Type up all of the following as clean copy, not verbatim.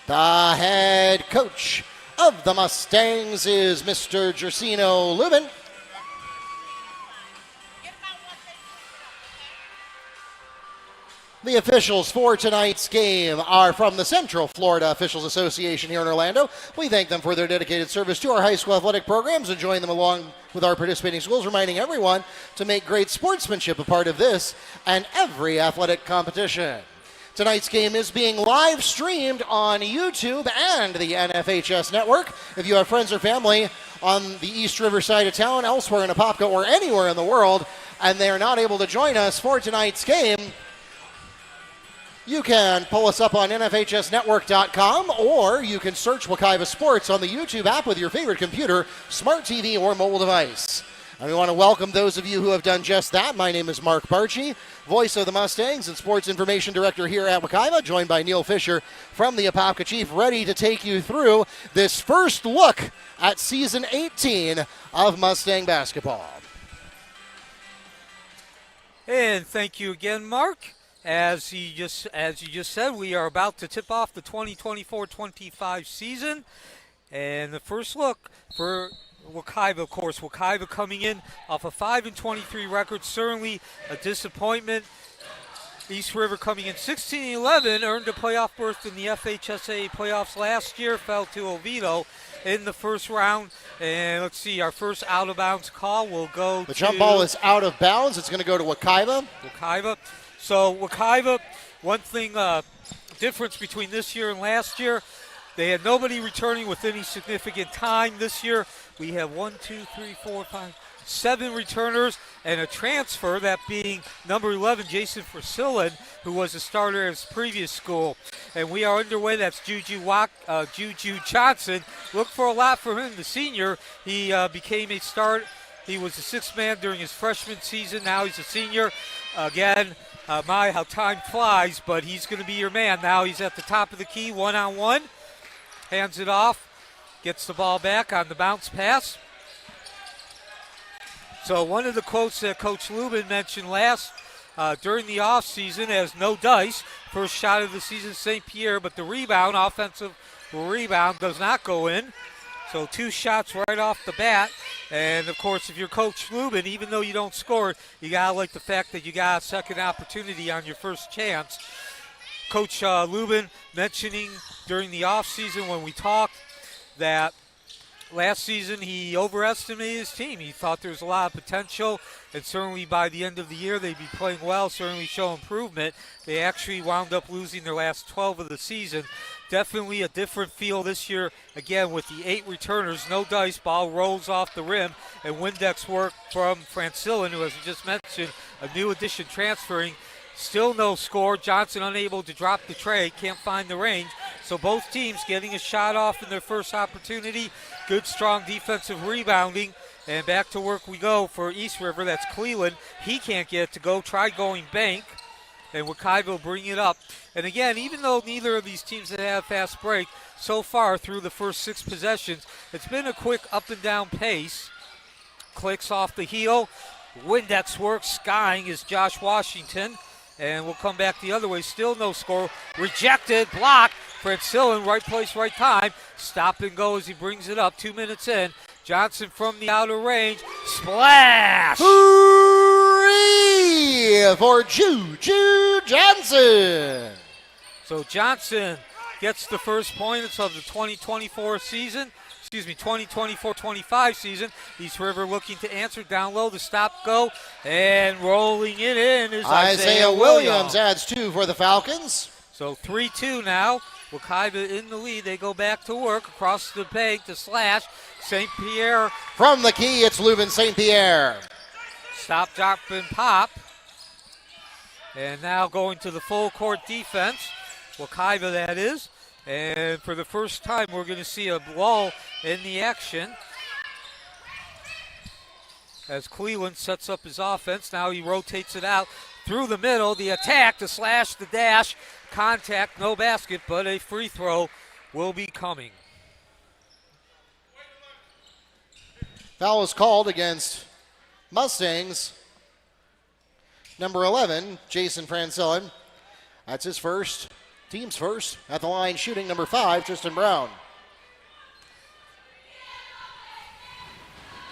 The head coach of the Mustangs is Mr. Gersino Lubin. The officials for tonight's game are from the Central Florida Officials Association here in Orlando. We thank them for their dedicated service to our high school athletic programs and join them along with our participating schools, reminding everyone to make great sportsmanship a part of this and every athletic competition. Tonight's game is being live streamed on YouTube and the NFHS network. If you have friends or family on the East River side of town, elsewhere in Apopka, or anywhere in the world, and they are not able to join us for tonight's game, you can pull us up on NFHSnetwork.com, or you can search Wekiva Sports on the YouTube app with your favorite computer, smart TV, or mobile device. And we want to welcome those of you who have done just that. My name is Mark Barchi, voice of the Mustangs and sports information director here at Wekiva, joined by Neil Fisher from the Apopka Chief, ready to take you through this first look at season 18 of Mustang basketball. And thank you again, Mark. As you just said, we are about to tip off the 2024-25 season. And the first look for Wekiva, of course. Wekiva coming in off a 5-23 record, certainly a disappointment. East River coming in 16-11, earned a playoff berth in the FHSA playoffs last year, fell to Oviedo in the first round. And let's see, our first out-of-bounds call will go to... The jump ball is out of bounds. It's going to go to Wekiva. So Wekiva, one thing, difference between this year and last year, they had nobody returning with any significant time. This year, we have 7 returners and a transfer, that being number 11, Jason Frasilin, who was a starter at his previous school. And we are underway. That's Juju Johnson. Look for a lot from him, the senior. He became a start. He was a sixth man during his freshman season. Now he's a senior. Again, how time flies, but he's going to be your man. Now he's at the top of the key, one-on-one. Hands it off, gets the ball back on the bounce pass. So one of the quotes that Coach Lubin mentioned during the offseason as no dice, first shot of the season, St. Pierre, but the rebound, offensive rebound, does not go in. So 2 shots right off the bat. And, of course, if you're Coach Lubin, even though you don't score, you got to like the fact that you got a second opportunity on your first chance. Coach Lubin mentioning during the offseason when we talked that last season he overestimated his team. He thought there was a lot of potential, and certainly by the end of the year they'd be playing well, certainly show improvement. They actually wound up losing their last 12 of the season. Definitely a different feel this year, again, with the 8 returners, no dice, ball rolls off the rim, and Windex work from Francillin, who, as we just mentioned, a new addition transferring. Still no score. Johnson unable to drop the tray, can't find the range. So both teams getting a shot off in their first opportunity. Good, strong defensive rebounding. And back to work we go for East River. That's Cleveland. He can't get it to go. Try going bank. And Wekiva will bring it up. And again, even though neither of these teams have had a fast break, so far through the first 6 possessions, it's been a quick up and down pace. Clicks off the heel. Windex work. Skying is Josh Washington. And we'll come back the other way. Still no score. Rejected. Blocked. Francillin, right place, right time. Stop and go as he brings it up. 2 minutes in. Johnson from the outer range. Splash! Hooray for Juju Johnson. So Johnson gets the first points of the 2024 season. 2024-25 season. East River looking to answer down low. The stop go and rolling it in is Isaiah Williams. Adds 2 for the Falcons. So 3-2 now. Wekiva in the lead. They go back to work across the bank to slash. St. Pierre. From the key, it's Lubin St. Pierre. Stop, drop, and pop. And now going to the full court defense. Wekiva, that is. And for the first time, we're going to see a lull in the action as Cleveland sets up his offense. Now he rotates it out through the middle. The attack, the slash, the dash, contact, no basket, but a free throw will be coming. Foul is called against Mustangs. Number 11, Jason Francillin. That's his first. Teams first at the line, shooting number 5, Tristan Brown.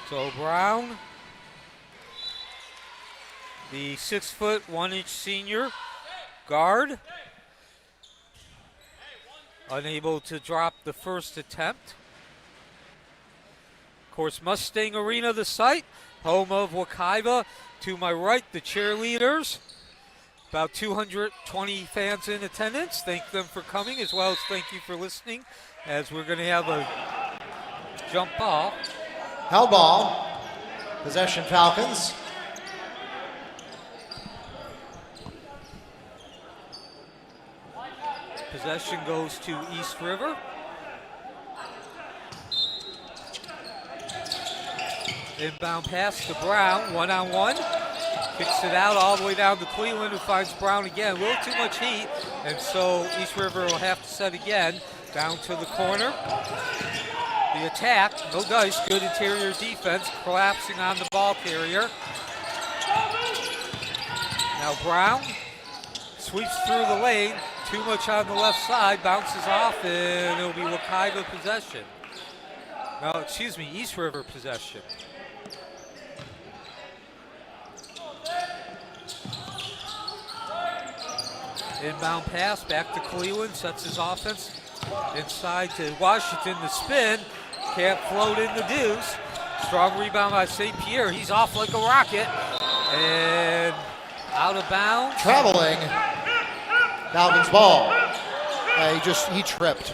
So Brown, the 6-foot, 1-inch senior guard, unable to drop the first attempt. Of course, Mustang Arena, the site, home of Wekiva. To my right, the cheerleaders. About 220 fans in attendance. Thank them for coming, as well as thank you for listening, as we're going to have a jump ball. Held ball. Possession Falcons. Possession goes to East River. Inbound pass to Brown, one-on-one. Kicks it out all the way down to Cleveland, who finds Brown again. A little too much heat, and so East River will have to set again. Down to the corner. The attack, no dice, good interior defense, collapsing on the ball carrier. Now Brown sweeps through the lane, too much on the left side, bounces off, and it'll be Wekiva possession. No, excuse me, East River possession. Inbound pass back to Cleveland, sets his offense inside to Washington. The spin, can't float in the deuce. Strong rebound by St. Pierre. He's off like a rocket and out of bounds. Traveling. Falcons ball. He tripped.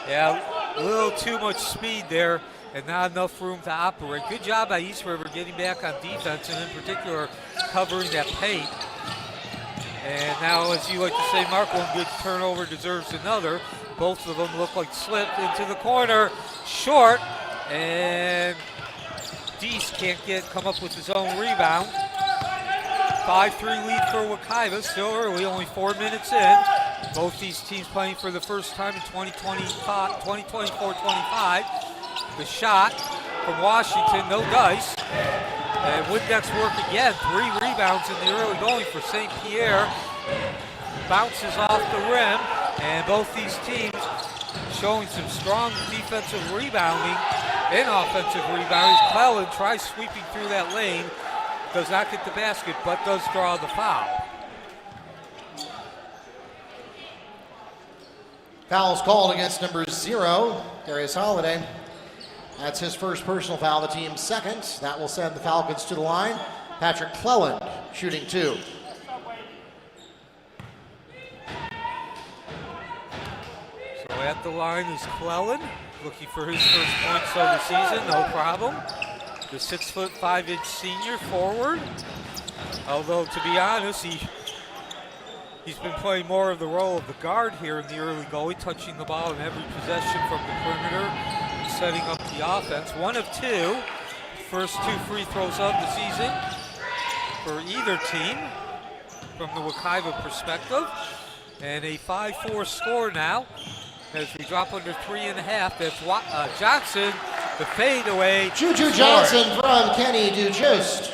Yeah, a little too much speed there and not enough room to operate. Good job by East River getting back on defense and in particular covering that paint. And now, as you like to say, Mark, one good turnover deserves another. Both of them look like slipped into the corner. Short, and Deese can't come up with his own rebound. 5-3 lead for Wekiva, still early, only 4 minutes in. Both these teams playing for the first time in 2024-25. The shot from Washington, no dice. And Windex work again, 3 rebounds in the early going for St. Pierre. Bounces off the rim, and both these teams showing some strong defensive rebounding and offensive rebounding. Cleland tries sweeping through that lane, does not get the basket, but does draw the foul. Foul's called against number 0, Darius Holiday. That's his first personal foul, the team's second. That will send the Falcons to the line. Patrick Cleland shooting 2. So at the line is Cleland, looking for his first points of the season, no problem. The 6', 5" senior forward. Although, to be honest, he's been playing more of the role of the guard here in the early going, touching the ball in every possession from the perimeter, setting up the offense. 1 of 2, first 2 free throws of the season for either team from the Wekiva perspective. And a 5-4 score now as we drop under 3.5. That's Johnson, the fadeaway. Juju Johnson from Kenny Dujuist.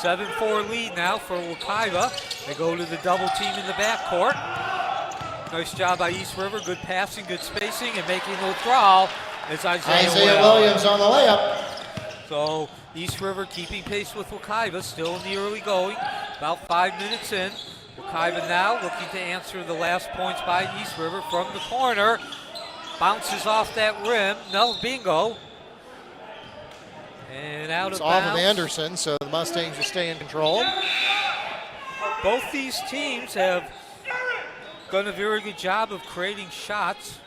7-4 lead now for Wekiva. They go to the double team in the backcourt. Nice job by East River. Good passing, good spacing, and making the withdrawal is Isaiah Williams on the layup. So East River keeping pace with Wekiva, still in the early going. About 5 minutes in. Wekiva now looking to answer the last points by East River from the corner. Bounces off that rim. No, bingo. And out of bounds. Off of Anderson, so the Mustangs will stay in control. Both these teams have done a very good job of creating shots.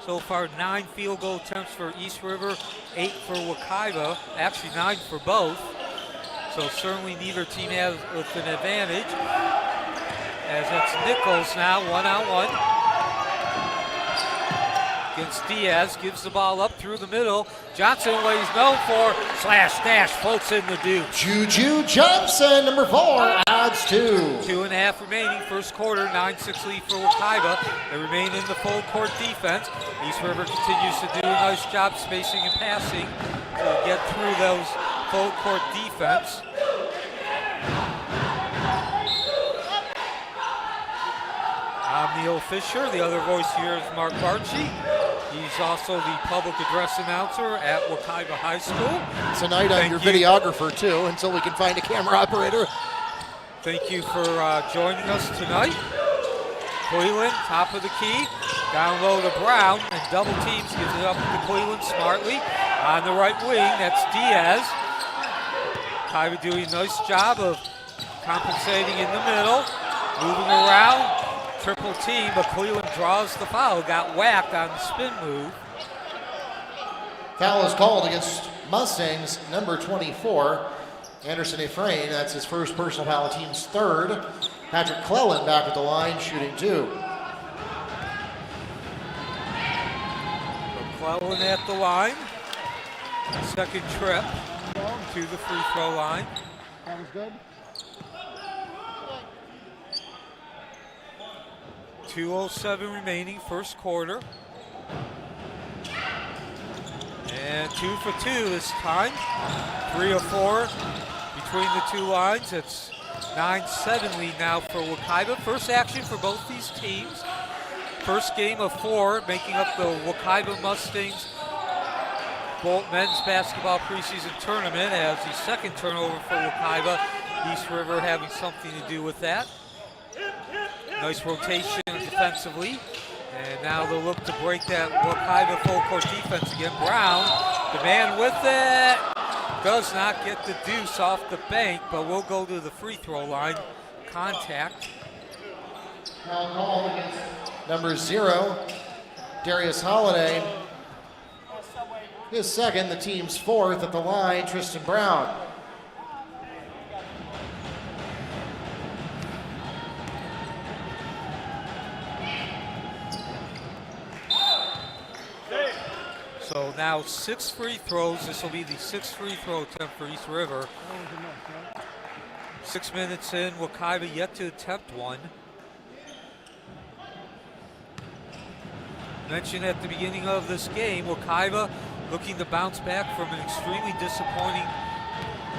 So far, 9 field goal attempts for East River, 8 for Wekiva. Actually, 9 for both. So certainly neither team has an advantage. As it's Nichols now, 1-on-1. Against Diaz, gives the ball up through the middle. Johnson, what he's known for, slash dash, floats in the deuce. Juju Johnson, number 4, adds 2. 2.5 remaining, first quarter, 9-6 lead for Wekiva. They remain in the full court defense. East River continues to do a nice job spacing and passing to get through those full court defense. I'm Neil Fisher. The other voice here is Mark Barchi. He's also the public address announcer at Wekiva High School. Tonight I'm your videographer too, until we can find a camera operator. Thank you for joining us tonight. Cleveland, top of the key, down low to Brown, and double teams, gives it up to Cleveland smartly. On the right wing, that's Diaz. Wekiva doing a nice job of compensating in the middle, moving around. Triple team, but Cleveland draws the foul. Got whacked on the spin move. Foul is called against Mustangs, number 24, Anderson Efrain. That's his first personal foul, team's third. Patrick Cleland back at the line, shooting 2. McClellan at the line. Second trip to the free throw line. That was good. 2:07 remaining, first quarter. And 2 for 2 this time. 3 of 4 between the two lines. It's 9-7 lead now for Wekiva. First action for both these teams. First game of 4, making up the Wekiva Mustangs men's basketball preseason tournament, as the second turnover for Wekiva. East River having something to do with that. Nice rotation defensively. And now they'll look to break that Wekiva full court defense again. Brown, the man with it. Does not get the deuce off the bank, but will go to the free throw line. Contact. Foul called against number 0, Darius Holiday. His second, the team's fourth at the line, Tristan Brown. So now 6 free throws. This will be the 6th free throw attempt for East River. 6 minutes in, Wekiva yet to attempt one. Mentioned at the beginning of this game, Wekiva looking to bounce back from an extremely disappointing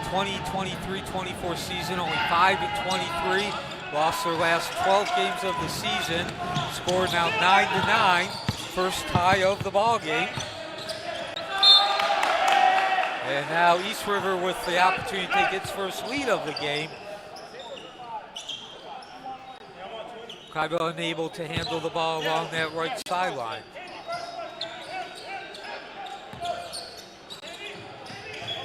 2023-24 season. Only 5-23. Lost their last 12 games of the season. Scored now 9-9. First tie of the ball game. And now East River with the opportunity to take its first lead of the game. Wekiva unable to handle the ball along that right sideline.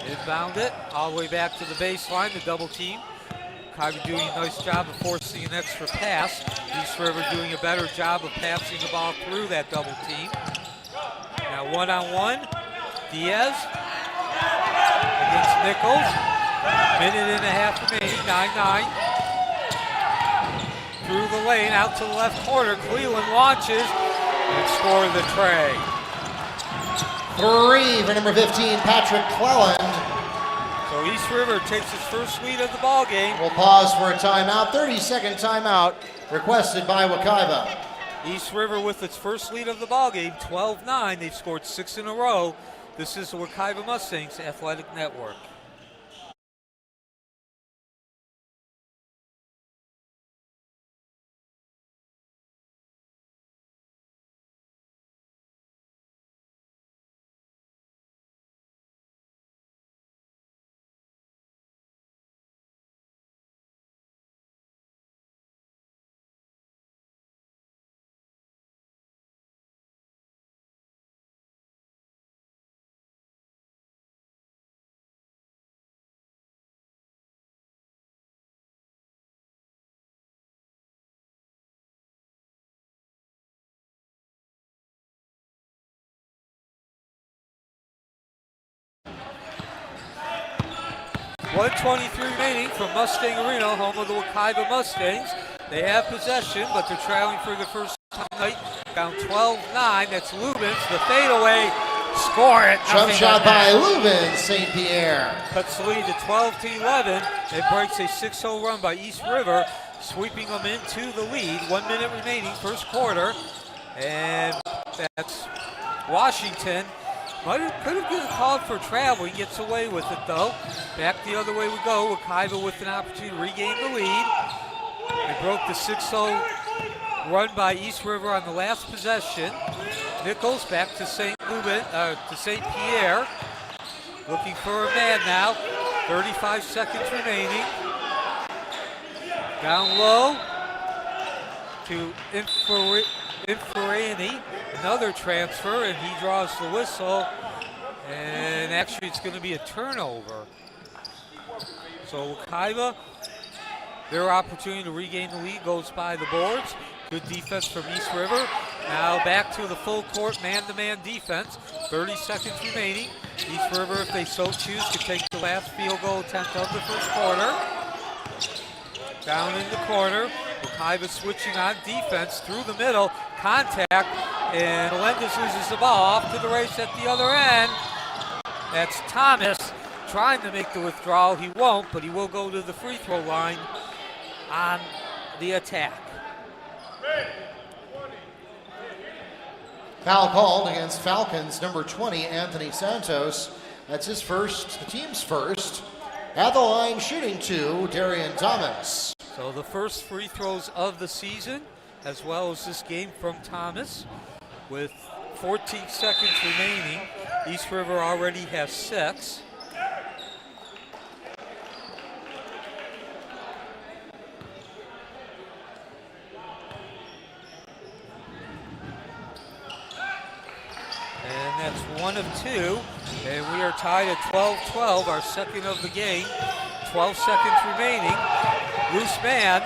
Inbound it all the way back to the baseline, the double team. Wekiva doing a nice job of forcing an extra pass. East River doing a better job of passing the ball through that double team. Now 1-on-1, Diaz against Nichols. Minute and a half remaining, 9-9. Through the lane, out to the left corner. Cleveland launches and score the tray. 3 for number 15, Patrick Cleland. So East River takes its first lead of the ball game. We'll pause for a timeout, 30-second timeout requested by Wekiva. East River with its first lead of the ball game, 12-9. They've scored 6 in a row. This is the Wekiva Mustangs Athletic Network. .123 remaining from Mustang Arena, home of the Wekiva Mustangs. They have possession, but they're trailing for the first time tonight. Down 12-9. That's Lubins. The fadeaway. Score it. Jump shot by Lubins, St. Pierre. Cuts the lead to 12-11. It breaks a 6-0 run by East River, sweeping them into the lead. 1 minute remaining, first quarter. And that's Washington. Could have been called for travel. He gets away with it, though. Back the other way we go. Wekiva with an opportunity to regain the lead. They broke the 6-0 run by East River on the last possession. Nichols back to St. Pierre. Looking for a man now. 35 seconds remaining. Down low to Infuriani. Another transfer, and he draws the whistle. And actually, it's going to be a turnover. So Wekiva, their opportunity to regain the lead goes by the boards. Good defense from East River. Now back to the full court man-to-man defense. 30 seconds remaining. East River, if they so choose, could take the last field goal attempt of the first quarter. Down in the corner. Wekiva switching on defense through the middle. Contact, and Melendez loses the ball off to the race at the other end. That's Thomas trying to make the withdrawal. He won't, but he will go to the free throw line on the attack. Foul called against Falcons, number 20, Anthony Santos. That's his first, the team's first. At the line, shooting two, Darian Thomas. So the first free throws of the season, as well as this game from Thomas. With 14 seconds remaining, East River already has 6. And that's 1 of 2, and we are tied at 12-12, our second of the game. 12 seconds remaining. Loose man,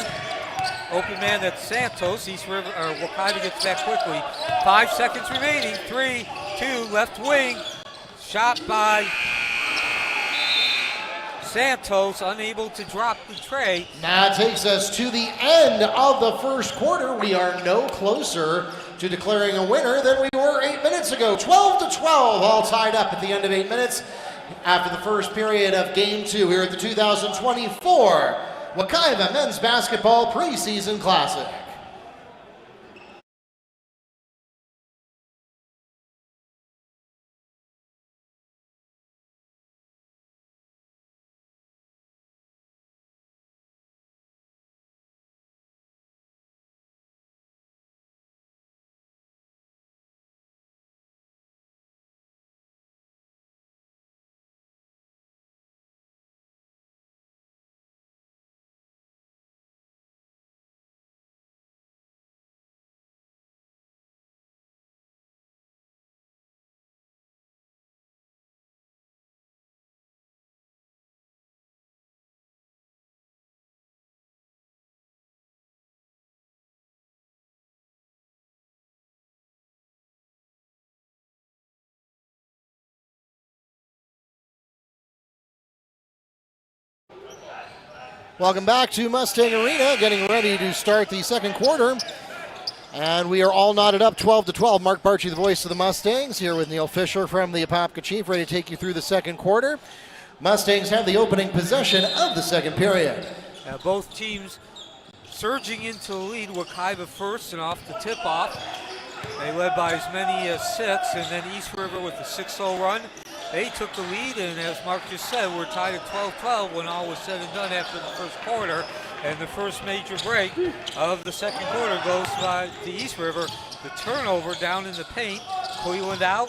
open man, that's Santos. East River, or Wekiva gets back quickly. 5 seconds remaining. 3, 2, left wing. Shot by Santos, unable to drop the tray. Now takes us to the end of the first quarter. We are no closer to declaring a winner than we were 8 minutes ago. 12-12, all tied up at the end of 8 minutes after the first period of Game 2 here at the 2024 Wekiva Men's Basketball Preseason Classic. Welcome back to Mustang Arena, getting ready to start the second quarter. And we are all knotted up 12-12. Mark Barchi, the voice of the Mustangs, here with Neil Fisher from the Apopka Chief, ready to take you through the second quarter. Mustangs have the opening possession of the second period. Both teams surging into the lead. Wekiva first and off the tip-off. They led by as many as 6, and then East River with the 6-0 run. They took the lead, and as Mark just said, we're tied at 12-12 when all was said and done after the first quarter. And the first major break of the second quarter goes by the East River. The turnover down in the paint. Cleveland out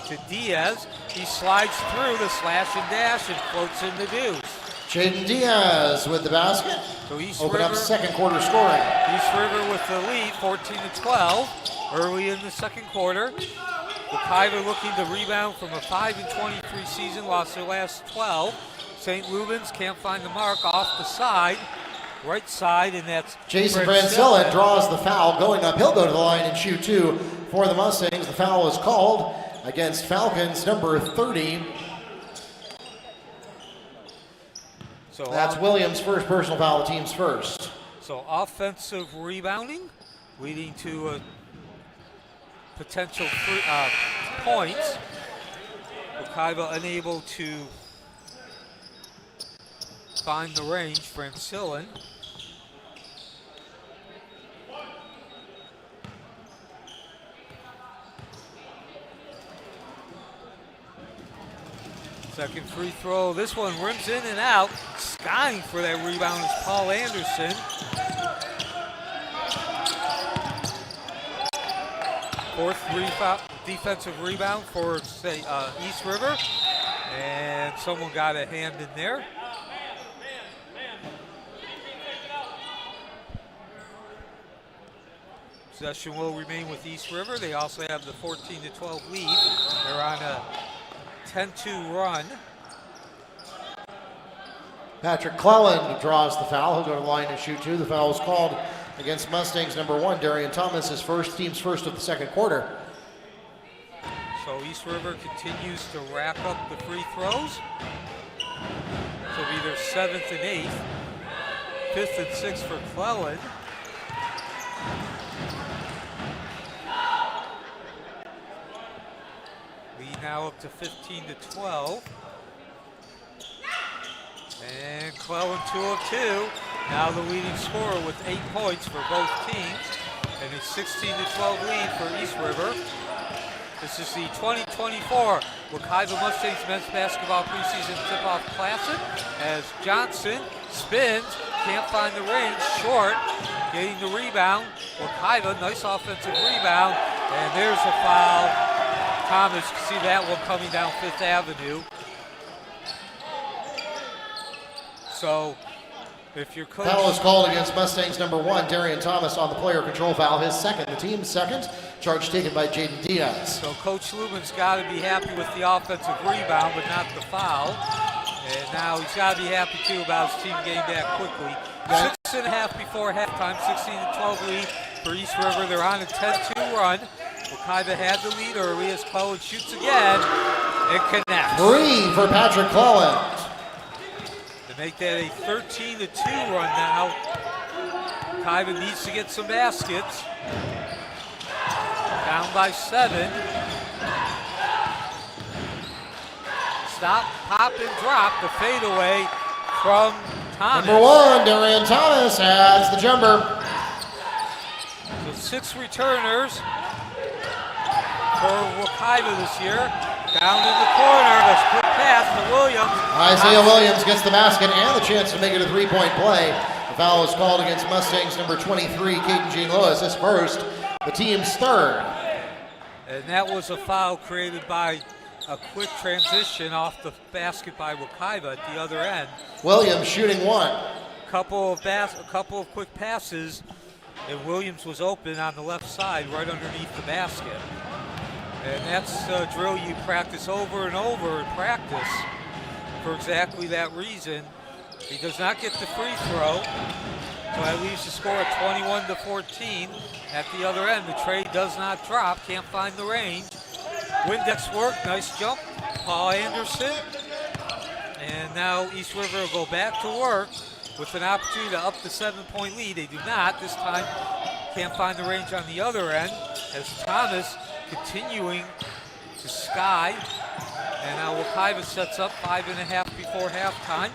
to Diaz. He slides through the slash and dash and floats in the deuce. Jaden Diaz with the basket. So East Open River, up second quarter scoring. East River with the lead, 14-12, early in the second quarter. Wekiva looking to rebound from a 5-23 season, lost their last 12. St. Lubens can't find the mark off the side, right side, and that's Jason Francilla draws the foul. Going up, he'll go to the line and shoot two for the Mustangs. The foul is called against Falcons, number 30. So that's Williams' first personal foul, the team's first. So offensive rebounding, leading to a potential points. Wekiva unable to find the range. Francillin. Second free throw. This one rims in and out. Skying for that rebound is Paul Anderson. Fourth defensive rebound for East River. And someone got a hand in there. Possession will remain with East River. They also have the 14-12 lead. They're on a 10-2 run. Patrick Cleland draws the foul. He'll go to the line and shoot two. The foul is called against Mustangs number 1, Darian Thomas, his team's first of the second quarter. So East River continues to rack up the free throws. So it'll be their 7th and 8th. 5th and 6th for Cleland. Lead now up to 15-12. And Cleland 2 of 2. Now the leading scorer with 8 points for both teams. And a 16-12 lead for East River. This is the 2024 Wekiva Mustangs Men's Basketball Preseason Tip-Off Classic as Johnson spins, can't find the range, short, getting the rebound. Wekiva, nice offensive rebound, and there's a foul. Thomas, you see that one coming down 5th Avenue. So, if your coach... Foul is called against Mustangs number 1, Darian Thomas, on the player control foul, his second, the team's second. Charge taken by Jaden Diaz. So Coach Lubin's got to be happy with the offensive rebound, but not the foul. And now he's got to be happy too about his team getting back quickly. 6.5 before halftime, 16-12 lead for East River. They're on a 10-2 run. Wekiva had the lead early as Cleland shoots again. It connects. 3 for Patrick Cleland. To make that a 13-2 run now. Wekiva needs to get some baskets. Down by 7. Stop, pop, and drop. The fadeaway from Thomas. Number 1, Darian Thomas has the jumper. So 6 returners for Wekiva this year. Down in the corner, the quick pass to Williams. Isaiah Williams gets the basket and the chance to make it a 3-point play. The foul is called against Mustangs number 23, Caden Jean Lewis, his first, the team's third. And that was a foul created by a quick transition off the basket by Wekiva at the other end. Williams shooting 1. A couple of quick passes, and Williams was open on the left side right underneath the basket. And that's a drill you practice over and over in practice for exactly that reason. He does not get the free throw, so that leaves the score at 21-14. At the other end, the trade does not drop, can't find the range. Windex work, nice jump, Paul Anderson. And now East River will go back to work with an opportunity to up the 7-point lead. They do not, this time can't find the range on the other end as Thomas continuing to sky. And now Wekiva sets up 5.5 before halftime.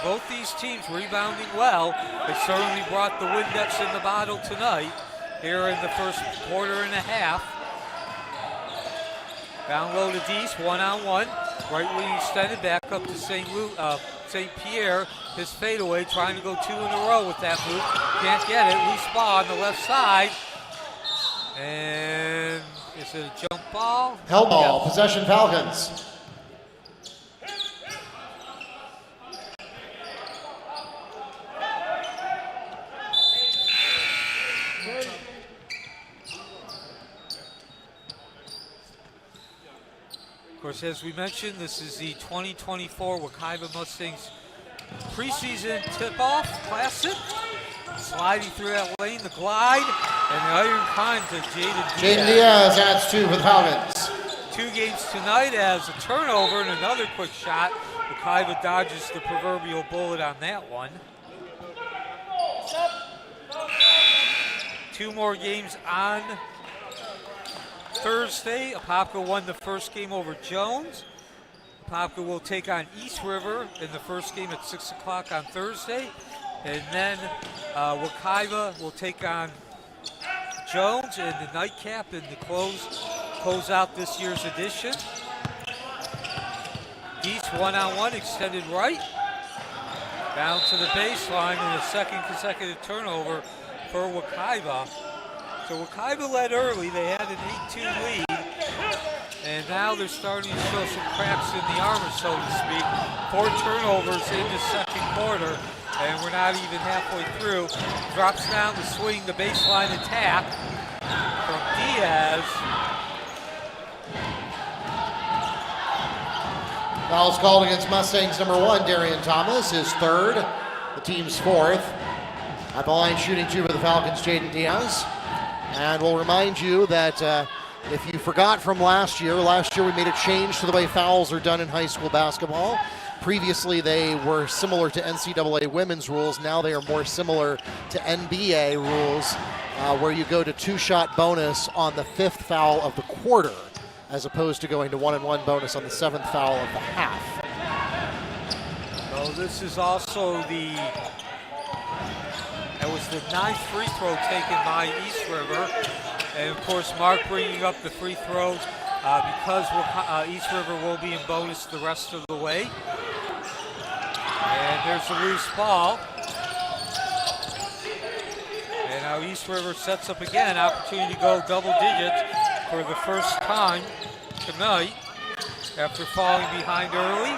Both these teams rebounding well. They certainly brought the Windex in the bottle tonight here in the first quarter and a half. Down low to Deese, 1-on-1. Right wing extended back up to St. Pierre. His fadeaway, trying to go 2 in a row with that move. Can't get it. Loose ball on the left side. And is it a jump ball? Held ball, yes. Possession Falcons. Of course, as we mentioned, this is the 2024 Wekiva Mustangs Preseason Tip-Off Classic. Sliding through that lane, the glide, and the iron kind to Jaden Diaz. Jaden Diaz adds 2 for the Falcons. 2 games tonight as a turnover and another quick shot. Wekiva dodges the proverbial bullet on that one. 2 more games on Thursday. Apopka won the first game over Jones. Apopka will take on East River in the first game at 6 o'clock on Thursday. And then Wekiva will take on Jones in the nightcap and to close out this year's edition. East 1-on-1 extended right. Down to the baseline and a second consecutive turnover for Wekiva. So Wekiva led early. They had an 8-2 lead. And now they're starting to show some cracks in the armor, so to speak. 4 turnovers in the second quarter, and we're not even halfway through. Drops down to swing the baseline attack from Diaz. Foul's called against Mustangs number 1, Darian Thomas, his 3rd, the team's 4th. At the line shooting 2 for the Falcons, Jaden Diaz. And we'll remind you that if you forgot from last year we made a change to the way fouls are done in high school basketball. Previously, they were similar to NCAA women's rules. Now they are more similar to NBA rules, where you go to 2-shot bonus on the 5th foul of the quarter, as opposed to going to 1-and-1 bonus on the 7th foul of the half. So this is also that was the 9th free throw taken by East River. And of course, Mark bringing up the free throws because East River will be in bonus the rest of the way. And there's a loose ball. And now East River sets up again, opportunity to go double digits for the first time tonight after falling behind early.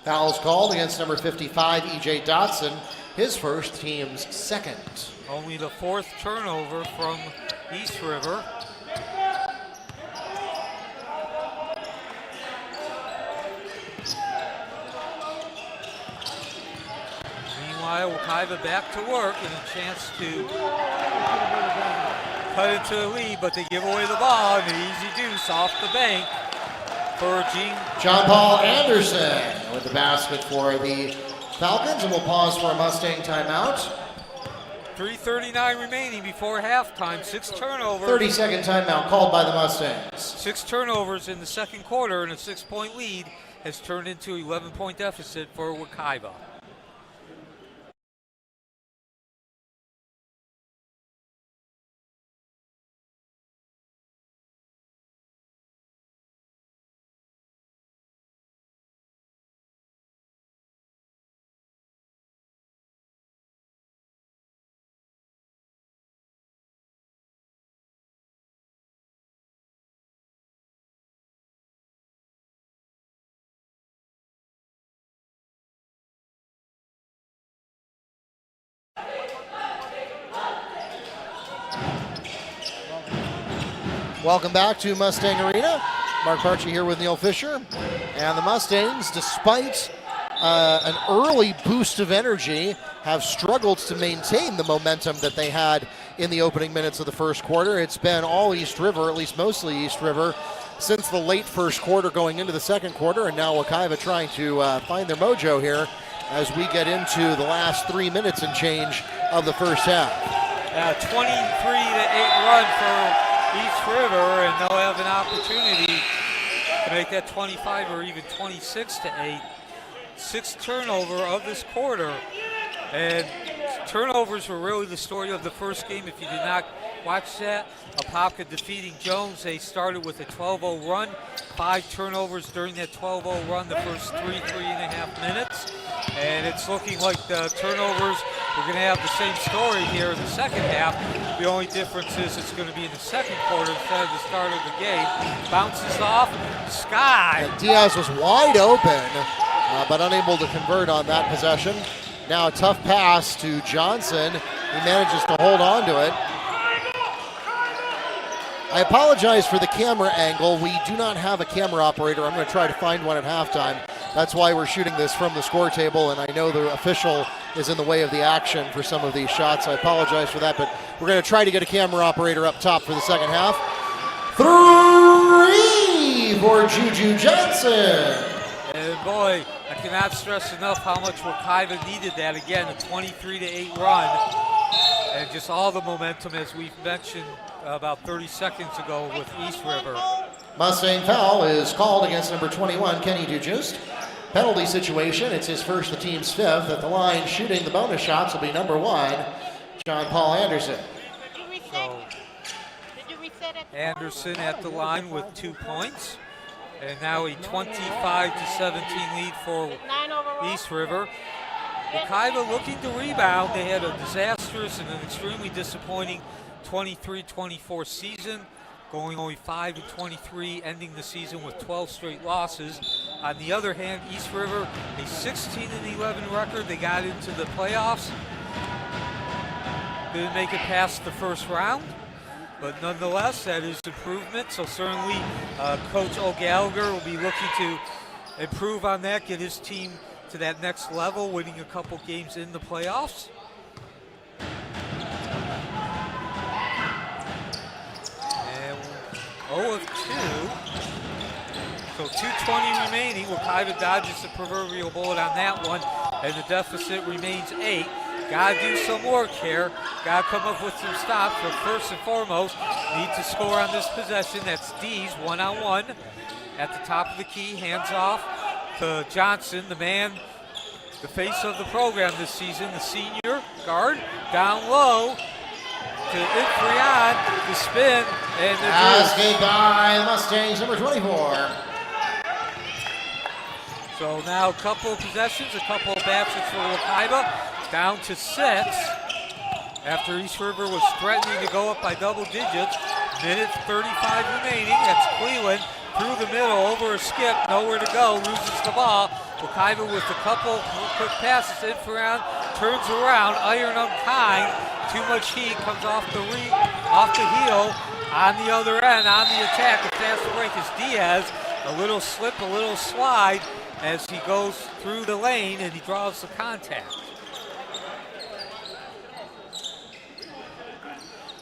Foul's called against number 55, E.J. Dotson, his first, team's 2nd. Only the 4th turnover from East River. Meanwhile, Wekiva back to work and a chance to cut into the lead, but they give away the ball and an easy deuce off the bank for John Paul Anderson with the basket for the Falcons, and we'll pause for a Mustang timeout. 3:39 remaining before halftime. 6 turnovers. 30-second timeout called by the Mustangs. 6 turnovers in the second quarter, and a 6-point lead has turned into an 11-point deficit for Wekiva. Welcome back to Mustang Arena. Mark Parchi here with Neil Fisher. And the Mustangs, despite an early boost of energy, have struggled to maintain the momentum that they had in the opening minutes of the first quarter. It's been all East River, at least mostly East River, since the late first quarter going into the second quarter. And now Wekiva trying to find their mojo here as we get into the last 3 minutes and change of the first half. 23-8 run for East River, and they'll have an opportunity to make that 25 or even 26-8. 6th turnover of this quarter, and turnovers were really the story of the first game. If you did not watch that, Apopka defeating Jones. They started with a 12-0 run, 5 turnovers during that 12-0 run the first 3.5 minutes. And it's looking like the turnovers, we're going to have the same story here in the second half. The only difference is it's going to be in the second quarter instead of the start of the game. Bounces off, Sky. And Diaz was wide open, but unable to convert on that possession. Now a tough pass to Johnson. He manages to hold on to it. I apologize for the camera angle. We do not have a camera operator. I'm going to try to find one at halftime. That's why we're shooting this from the score table, and I know the official is in the way of the action for some of these shots. I apologize for that, but we're going to try to get a camera operator up top for the second half. 3 for Juju Johnson. And boy, I cannot stress enough how much Wekiva needed that. Again, a 23-8 run. And just all the momentum, as we've mentioned about 30 seconds ago with East River. Mustang foul is called against number 21, Kenny Dujust. Penalty situation, it's his first, the team's 5th. At the line, shooting the bonus shots will be number 1, John Paul Anderson. So, Anderson at the line with 2 points. And now a 25-17 lead for East River. Wekiva looking to rebound. They had a disastrous and an extremely disappointing 23-24 season, going only 5-23, ending the season with 12 straight losses. On the other hand, East River, a 16-11 record. They got into the playoffs. Didn't make it past the first round, but nonetheless, that is improvement. So certainly, Coach O'Gallagher will be looking to improve on that, get his team to that next level, winning a couple games in the playoffs. And 0 of 2. So 2:20 remaining. Wekiva dodges the proverbial bullet on that one, and the deficit remains 8. Gotta do some work here. Gotta come up with some stops, but first and foremost, need to score on this possession. That's D's one-on-one at the top of the key, hands off to Johnson, the man, the face of the program this season, the senior guard, down low to Ifriad, the spin, and the Asking by the Mustangs, number 24. So now a couple of possessions, a couple of baskets for Wekiva, down to 6. After East River was threatening to go up by double digits, minute 35 remaining. That's Cleveland through the middle, over a skip, nowhere to go, loses the ball. Wekiva with a couple quick passes, in for round, turns around, iron unkind, too much heat, comes off the heel. On the other end, on the attack, a fast break is Diaz. A little slip, a little slide as he goes through the lane and he draws the contact.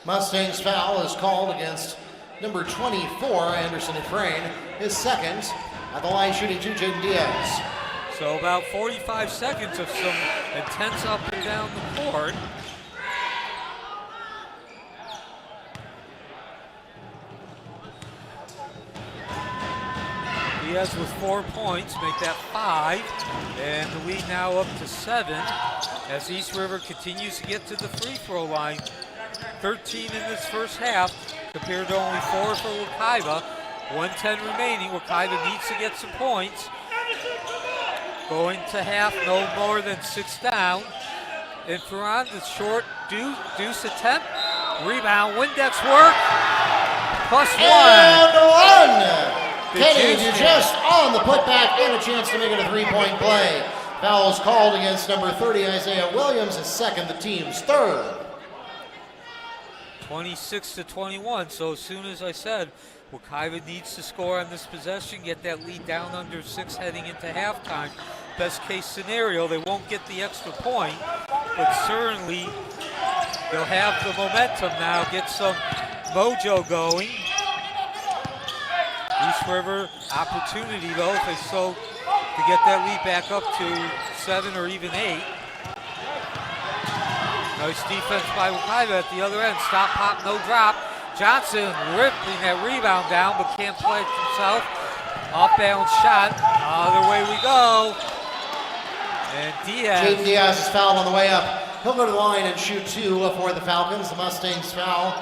Mustangs foul is called against number 24, Anderson Efrain, his second. At the line shooting to Jaden Diaz. So about 45 seconds of some intense up and down the court. Diaz with 4 points, make that 5. And the lead now up to 7 as East River continues to get to the free throw line. 13 in this first half compared to only 4 for Wekiva. 1:10 remaining. Wekiva needs to get some points. Going to half, no more than 6 down. And Ferran, the short deuce attempt. Rebound, Windex work. +1. And one! Kenny just on the putback and a chance to make it a 3-point play. Foul is called against number 30, Isaiah Williams, his second, the team's third. 26-21, so as soon as I said, Wekiva needs to score on this possession, get that lead down under 6 heading into halftime. Best case scenario, they won't get the extra point, but certainly they'll have the momentum now, get some mojo going. East River, opportunity though, if they so, to get that lead back up to 7 or even 8. Nice defense by Wekiva at the other end. Stop, pop, no drop. Johnson ripping that rebound down, but can't play it himself. Off-balance shot. Other way we go. And Diaz. Jaden Diaz is fouled on the way up. He'll go to the line and shoot 2 for the Falcons. The Mustangs foul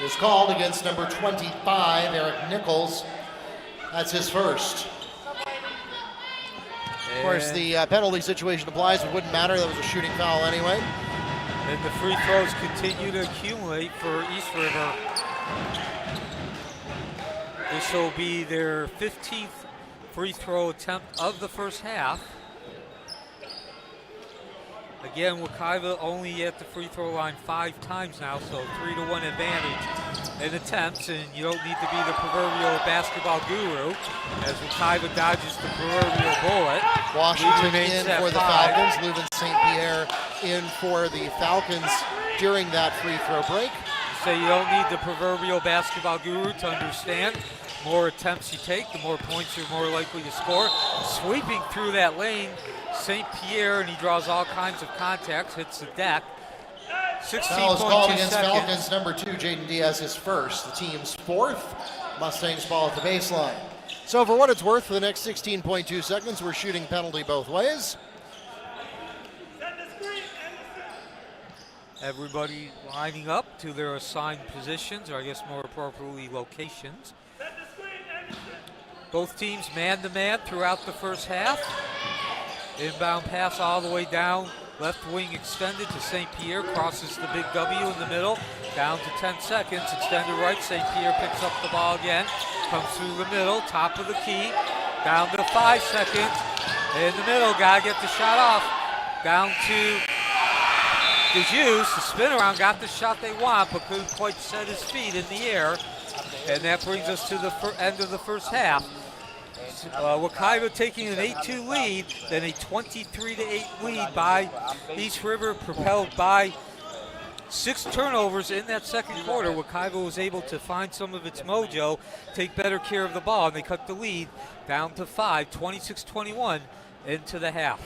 is called against number 25, Eric Nichols. That's his first. Of course, the penalty situation applies. It wouldn't matter. That was a shooting foul anyway. And the free throws continue to accumulate for East River. This will be their 15th free throw attempt of the first half. Again, Wekiva only at the free throw line 5 times now, so 3-1 advantage in attempts, and you don't need to be the proverbial basketball guru as Wekiva dodges the proverbial bullet. Washington in for the Falcons. Leuven St. Pierre in for the Falcons during that free throw break. So you don't need the proverbial basketball guru to understand. The more attempts you take, the more points you're more likely to score. Sweeping through that lane, St. Pierre, and he draws all kinds of contacts, hits the deck. 16.2 Foul is called against seconds. Falcons number 2, Jaden Diaz, his first, the team's 4th. Mustangs ball at the baseline. So for what it's worth, for the next 16.2 seconds, we're shooting penalty both ways. Everybody lining up to their assigned positions, or I guess more appropriately locations. Both teams man-to-man throughout the first half. Inbound pass all the way down. Left wing extended to St. Pierre. Crosses the big W in the middle. Down to 10 seconds. Extended right. St. Pierre picks up the ball again. Comes through the middle. Top of the key. Down to 5 seconds. In the middle. Got to get the shot off. Down to DeJuice. The spin around got the shot they want, but couldn't quite set his feet in the air. And that brings us to the end of the first half. Wekiva taking an 8-2 lead, then a 23-8 lead by East River, propelled by 6 turnovers in that second quarter. Wekiva was able to find some of its mojo, take better care of the ball, and they cut the lead down to 5, 26-21 into the half.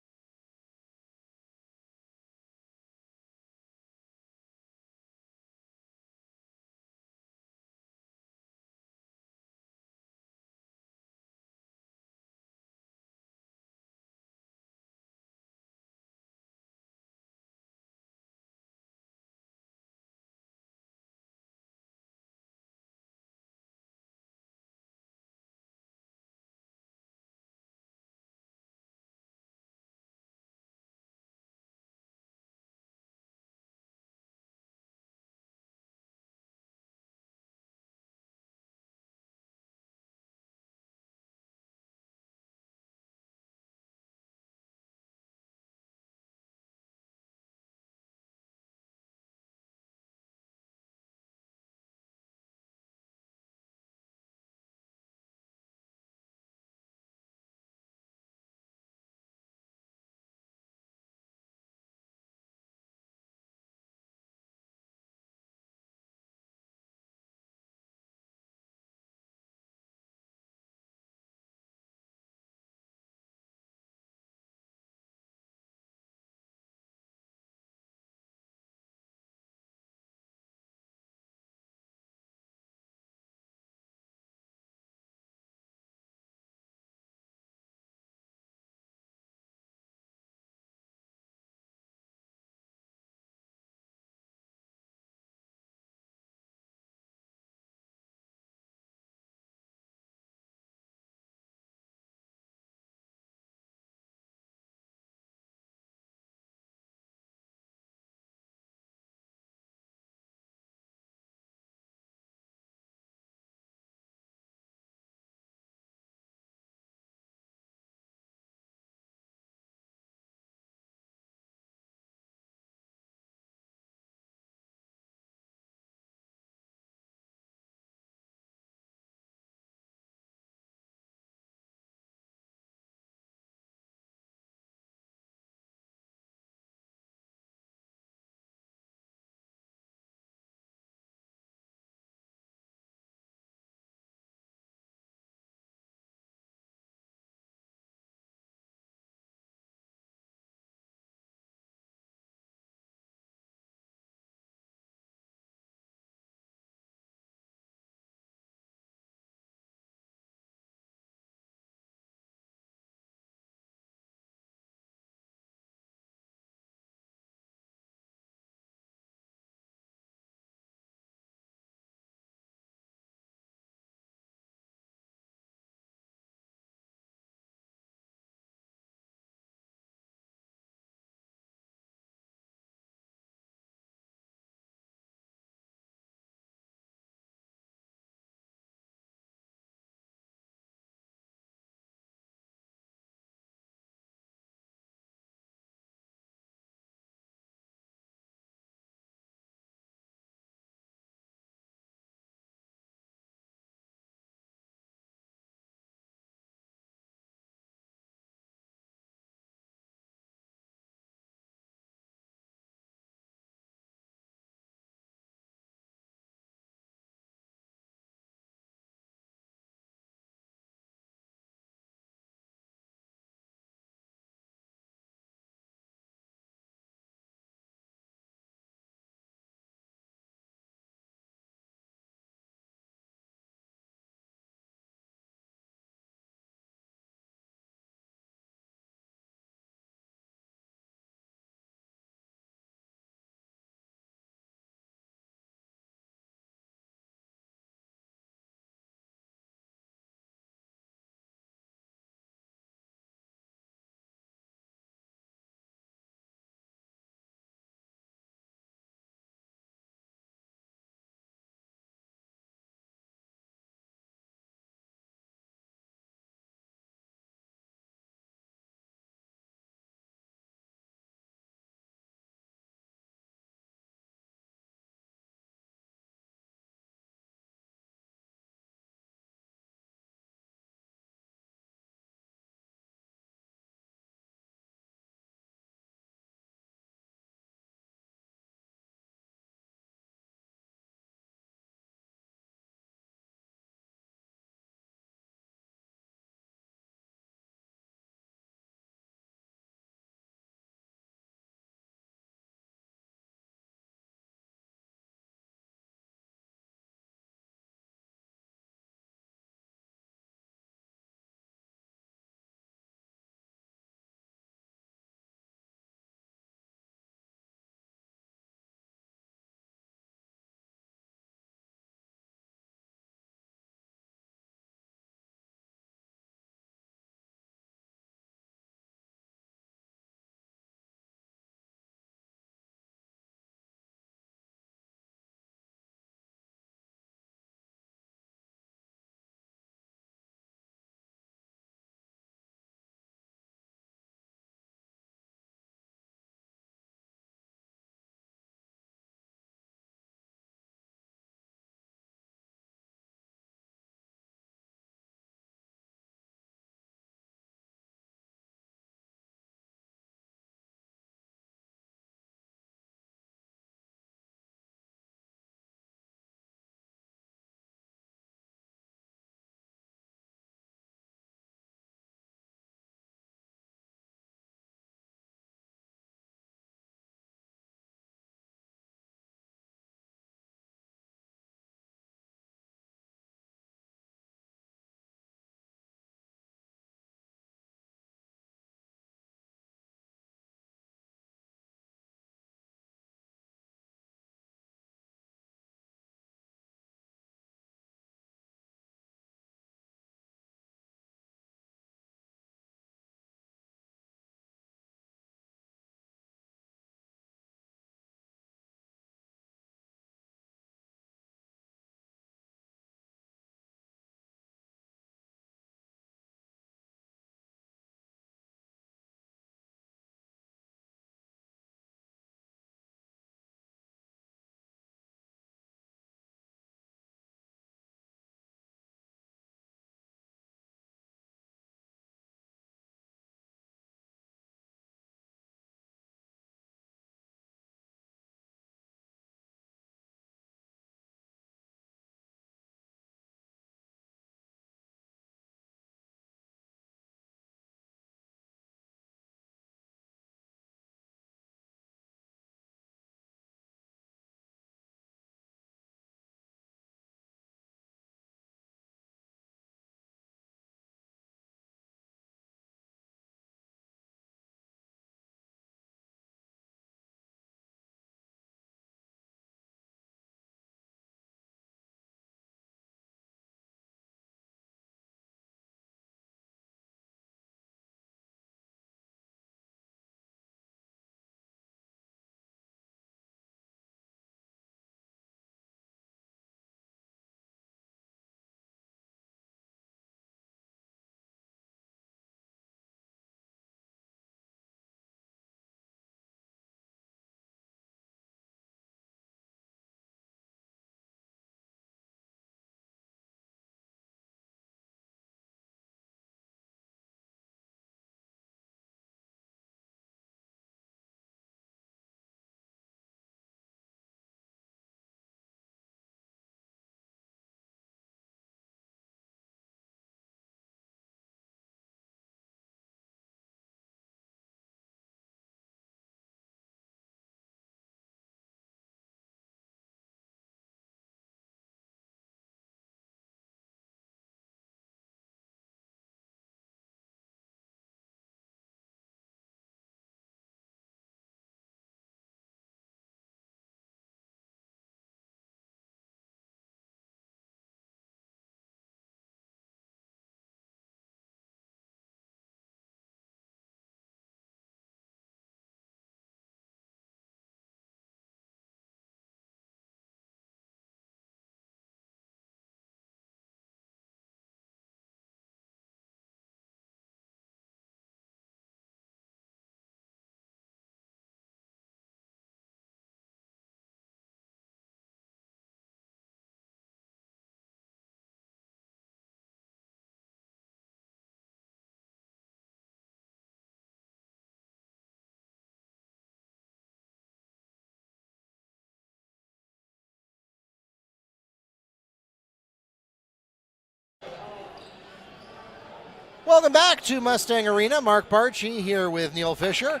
Welcome back to Mustang Arena. Mark Barchi here with Neil Fisher,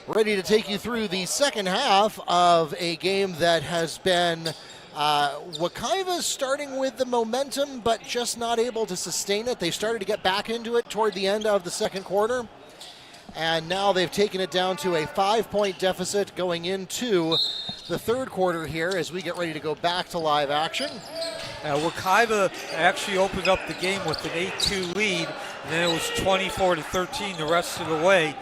ready to take you through the second half of a game that has been Wekiva starting with the momentum, but just not able to sustain it. They started to get back into it toward the end of the second quarter, and now they've taken it down to a 5-point deficit going into the third quarter here as we get ready to go back to live action. Wekiva actually opened up the game with an 8-2 lead, and then it was 24-13 the rest of the way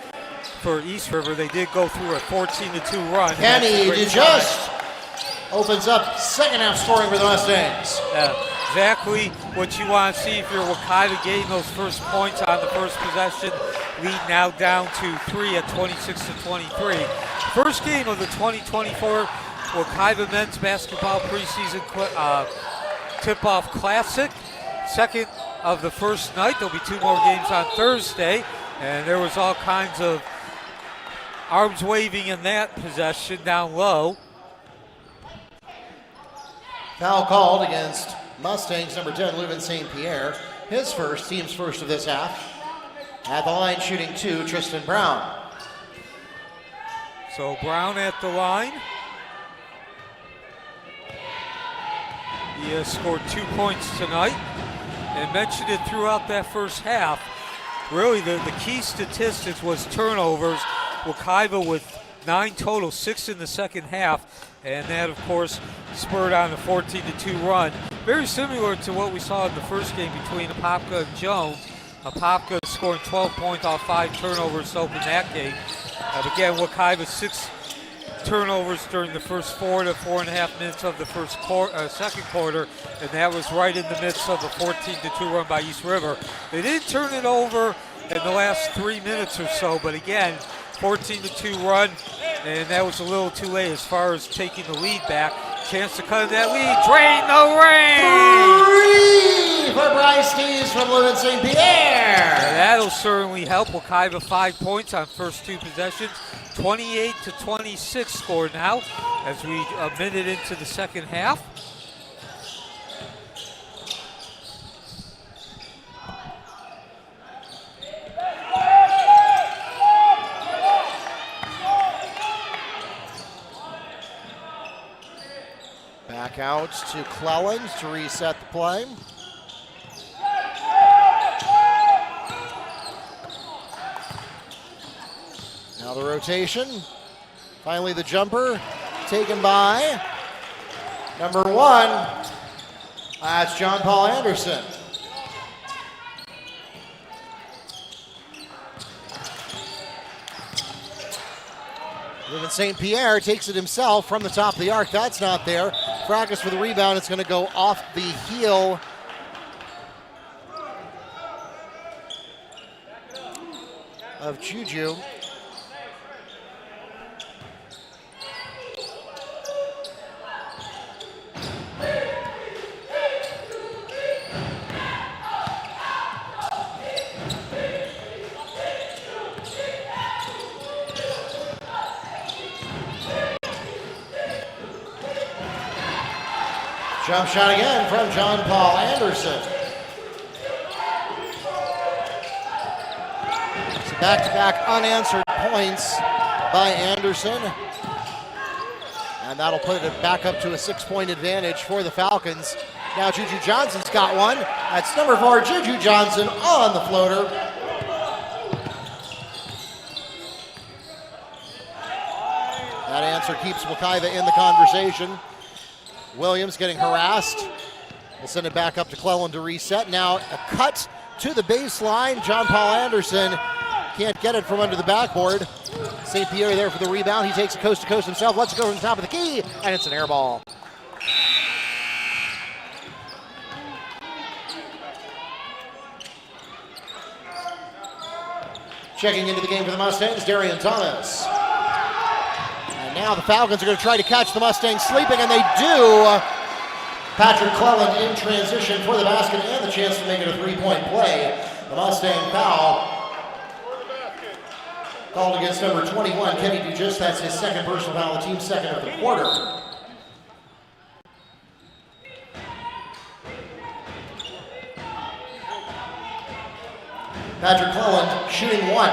for East River. They did go through a 14-2 run. Kenny DeJust opens up second half scoring for the Mustangs. Exactly what you want to see if you're Wekiva, getting those first points on the first possession. Lead now down to 3 at 26-23. First game of the 2024 Wekiva Men's Basketball Preseason Tip-Off Classic. Second of the first night. There'll be 2 more games on Thursday, and there was all kinds of arms waving in that possession down low. Foul called against Mustangs number 10, Leuven St. Pierre. His first, team's first of this half. At the line shooting 2, Tristan Brown. So Brown at the line. He has scored 2 points tonight and mentioned it throughout that first half. Really the key statistics was turnovers. Wekiva with 9 total, 6 in the second half, and that of course spurred on a 14-2 run. Very similar to what we saw in the first game between Apopka and Jones. Apopka scoring 12 points off 5 turnovers to open that game. Again, Wekiva 6 turnovers during the first 4 to 4.5 minutes of the second quarter, and that was right in the midst of a 14-2 run by East River. They did turn it over in the last 3 minutes or so, but again, 14-2 run, and that was a little too late as far as taking the lead back. Chance to cut that lead, drain the rain! 3 for Bryce Dees from Leuven St. Pierre. And that'll certainly help. Wekiva 5 points on first 2 possessions. 28-26 score now as we a minute into the second half. Back out to Clellens to reset the play. Now the rotation. Finally the jumper taken by number 1. That's John Paul Anderson. Leuven St. Pierre takes it himself from the top of the arc. That's not there. Fracas for the rebound. It's going to go off the heel of Juju. Jump shot again from John Paul Anderson. So back-to-back unanswered points by Anderson. And that'll put it back up to a 6-point advantage for the Falcons. Now Juju Johnson's got one. That's number 4, Juju Johnson on the floater. That answer keeps Wekiva in the conversation. Williams getting harassed. We'll send it back up to Clellan to reset. Now a cut to the baseline. John Paul Anderson can't get it from under the backboard. St. Pierre there for the rebound. He takes it coast to coast himself. Lets it go from the top of the key, and it's an air ball. Checking into the game for the Mustangs, Darian Thomas. And now the Falcons are going to try to catch the Mustangs sleeping, and they do. Patrick Clellan in transition for the basket and the chance to make it a 3-point play. The Mustang foul called against number 21, Kenny DeJust. That's his second personal foul, the team's second of the quarter. Patrick Cleland shooting 1.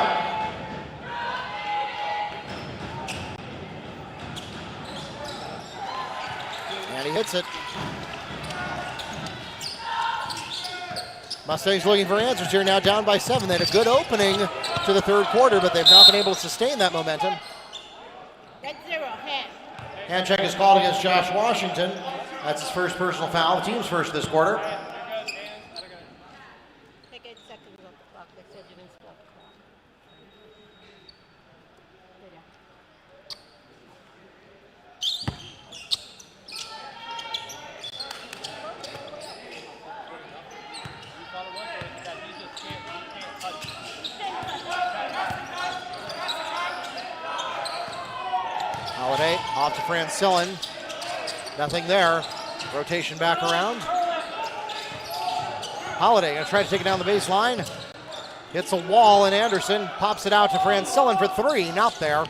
And he hits it. Mustangs looking for answers here, now down by 7. They had a good opening to the third quarter, but they've not been able to sustain that momentum. That's 0, hand. Hand check is called against Josh Washington. That's his first personal foul, the team's first this quarter. Take 8 seconds off the clock. They said you didn't stop the clock. Holiday off to Francillon. Nothing there. Rotation back around. Holiday gonna try to take it down the baseline. Hits a wall, and Anderson pops it out to Francillon for 3. Not there.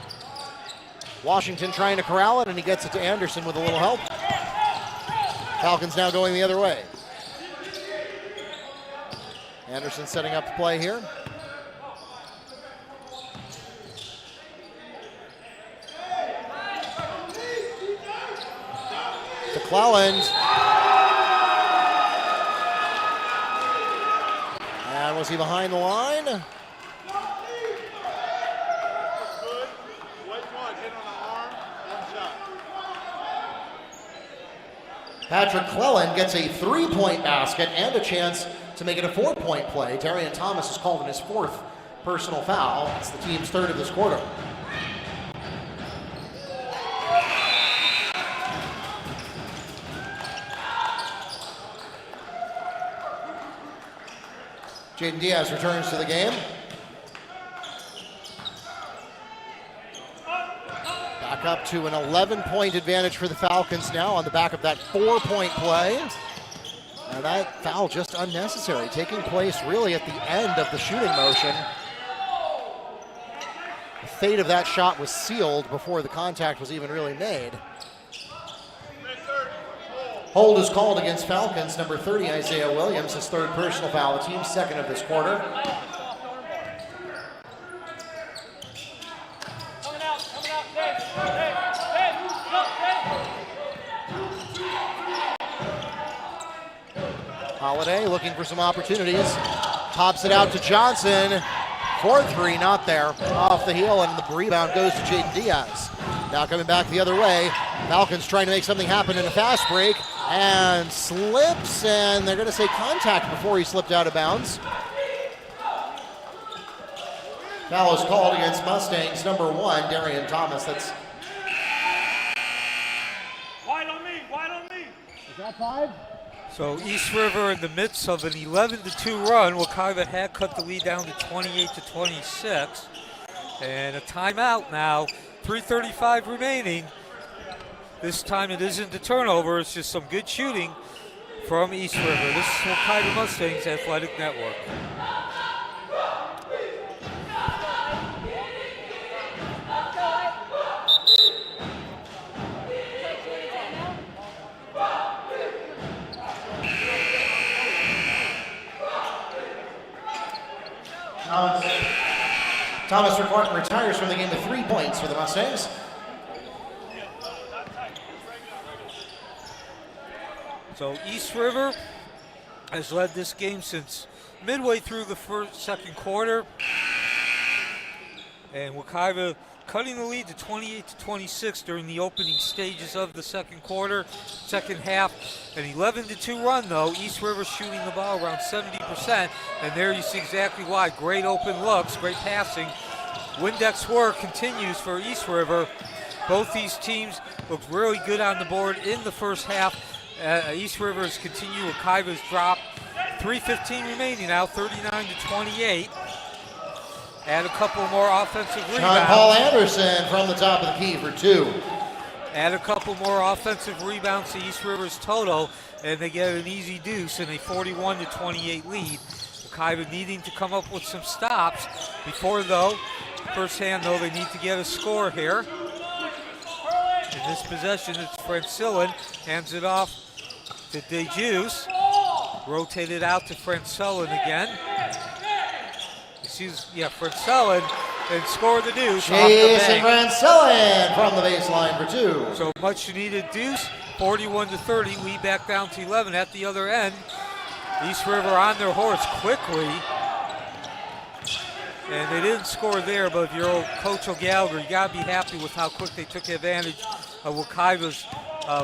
Washington trying to corral it, and he gets it to Anderson with a little help. Falcons now going the other way. Anderson setting up the play here. To Cleland. And was he behind the line? Patrick Cleland gets a 3-point basket and a chance to make it a 4-point play. Darian Thomas is called in his 4th personal foul. It's the team's 3rd of this quarter. Jaden Diaz returns to the game. Back up to an 11-point advantage for the Falcons now on the back of that 4-point play. And that foul just unnecessary, taking place really at the end of the shooting motion. The fate of that shot was sealed before the contact was even really made. Hold is called against Falcons, number 30, Isaiah Williams, his 3rd personal foul, the team's 2nd of this quarter. Holiday looking for some opportunities. Pops it out to Johnson. 4-3, not there. Off the heel, and the rebound goes to Jaden Diaz. Now coming back the other way. Falcons trying to make something happen in a fast break. And slips, and they're going to say contact before he slipped out of bounds. Foul is called against Mustangs, number 1, Darian Thomas. That's wide on me. Is that 5? So East River in the midst of an 11-2 run. Wekiva had cut the lead down to 28-26. And a timeout now, 3:35 remaining. This time it isn't the turnover, it's just some good shooting from East River. This is Wekiva Mustangs Athletic Network. Thomas retires from the game with 3 points for the Mustangs. So East River has led this game since midway through the second quarter. And Wekiva cutting the lead to 28-26 during the opening stages of the second quarter. Second half, an 11-2 run though. East River shooting the ball around 70%. And there you see exactly why. Great open looks, great passing. Windex work continues for East River. Both these teams looked really good on the board in the first half. East River has continued. Wekiva's dropped. 3:15 remaining now, 39-28. Add a couple more offensive rebounds. John Paul Anderson from the top of the key for 2. Add a couple more offensive rebounds to East River's total, and they get an easy deuce in a 41-28 lead. Wekiva needing to come up with some stops. Before though, firsthand though, they need to get a score here. In this possession, it's Francillon, hands it off to DeJuice. Rotated out to Francillon again. Francelin, and score the deuce off the Jason bank. Rancelin from the baseline for two. So much needed deuce, 41-30. We back down to 11 at the other end. East River on their horse quickly. And they didn't score there, but if you're old Coach O'Gallagher, you got to be happy with how quick they took advantage of Wekiva's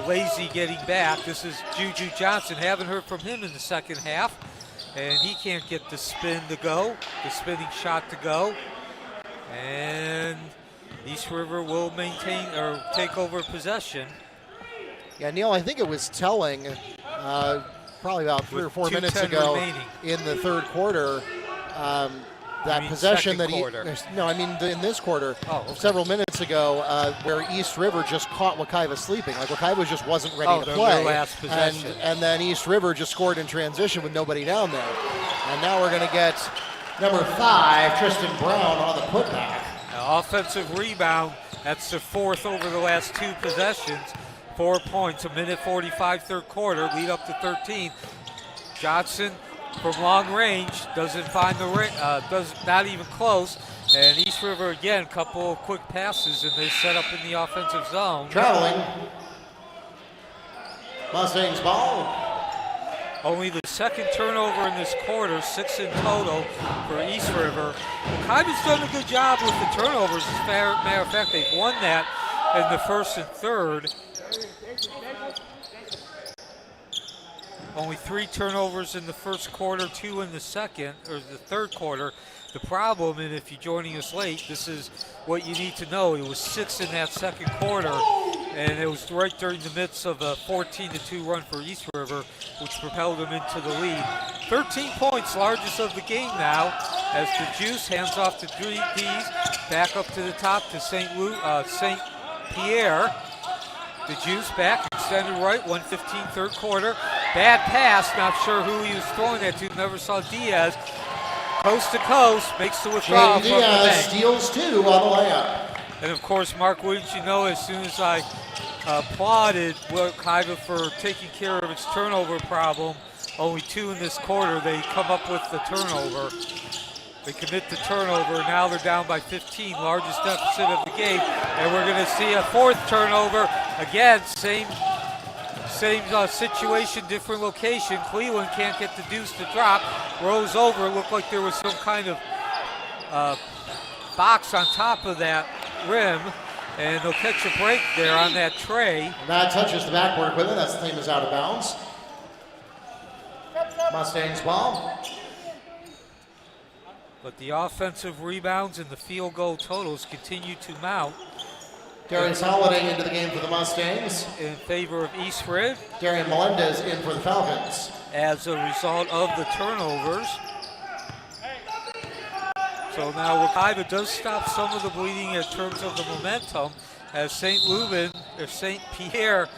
lazy getting back. This is Juju Johnson. Haven't heard from him in the second half. And he can't get the spin to go, the spinning shot to go. And East River will maintain or take over possession. Yeah, Neil, I think it was telling probably about 3 or 4 minutes ago remaining in the third quarter that possession that in this quarter, several minutes ago, where East River just caught Wekiva sleeping. Like Wekiva just wasn't ready to play. Their last possession. And then East River just scored in transition with nobody down there. And now we're going to get number 5, Tristan Brown, on the putback. Offensive rebound. That's the fourth over the last 2 possessions. 4 points, a minute 45 third quarter, lead up to 13. Johnson from long range doesn't find the not even close. And East River again, couple of quick passes, and they set up in the offensive zone. Traveling. Mustangs ball. Only the second turnover in this quarter, 6 in total for East River. Wekiva's done a good job with the turnovers. As a matter of fact, they've won that in the first and third. Only 3 turnovers in the first quarter, 2 in the second, or the third quarter. The problem, and if you're joining us late, this is what you need to know. It was 6 in that second quarter, and it was right during the midst of a 14-2 run for East River, which propelled them into the lead. 13 points, largest of the game now, as the Juice hands off to D's, back up to the top to St. Pierre. The Juice back, extended right, 1:15 third quarter. Bad pass, not sure who he was throwing that to, never saw Diaz. Coast to coast, makes the withdrawal from the bank. Steals 2 on the layup. And of course, Mark Williams, as soon as I applauded Wekiva for taking care of its turnover problem, only 2 in this quarter, they come up with the turnover. They commit the turnover, now they're down by 15, largest deficit of the game. And we're gonna see a 4th turnover. Again, same situation, different location. Cleveland can't get the deuce to drop. Rolls over, looked like there was some kind of box on top of that rim. And they'll catch a break there on that tray. And that touches the backboard equipment, that's the team is out of bounds. Mustangs ball. But the offensive rebounds and the field goal totals continue to mount. Darius Holiday into the game for the Mustangs. In favor of East River. Darian Melendez in for the Falcons. As a result of the turnovers. So now Wekiva does stop some of the bleeding in terms of the momentum as St. Pierre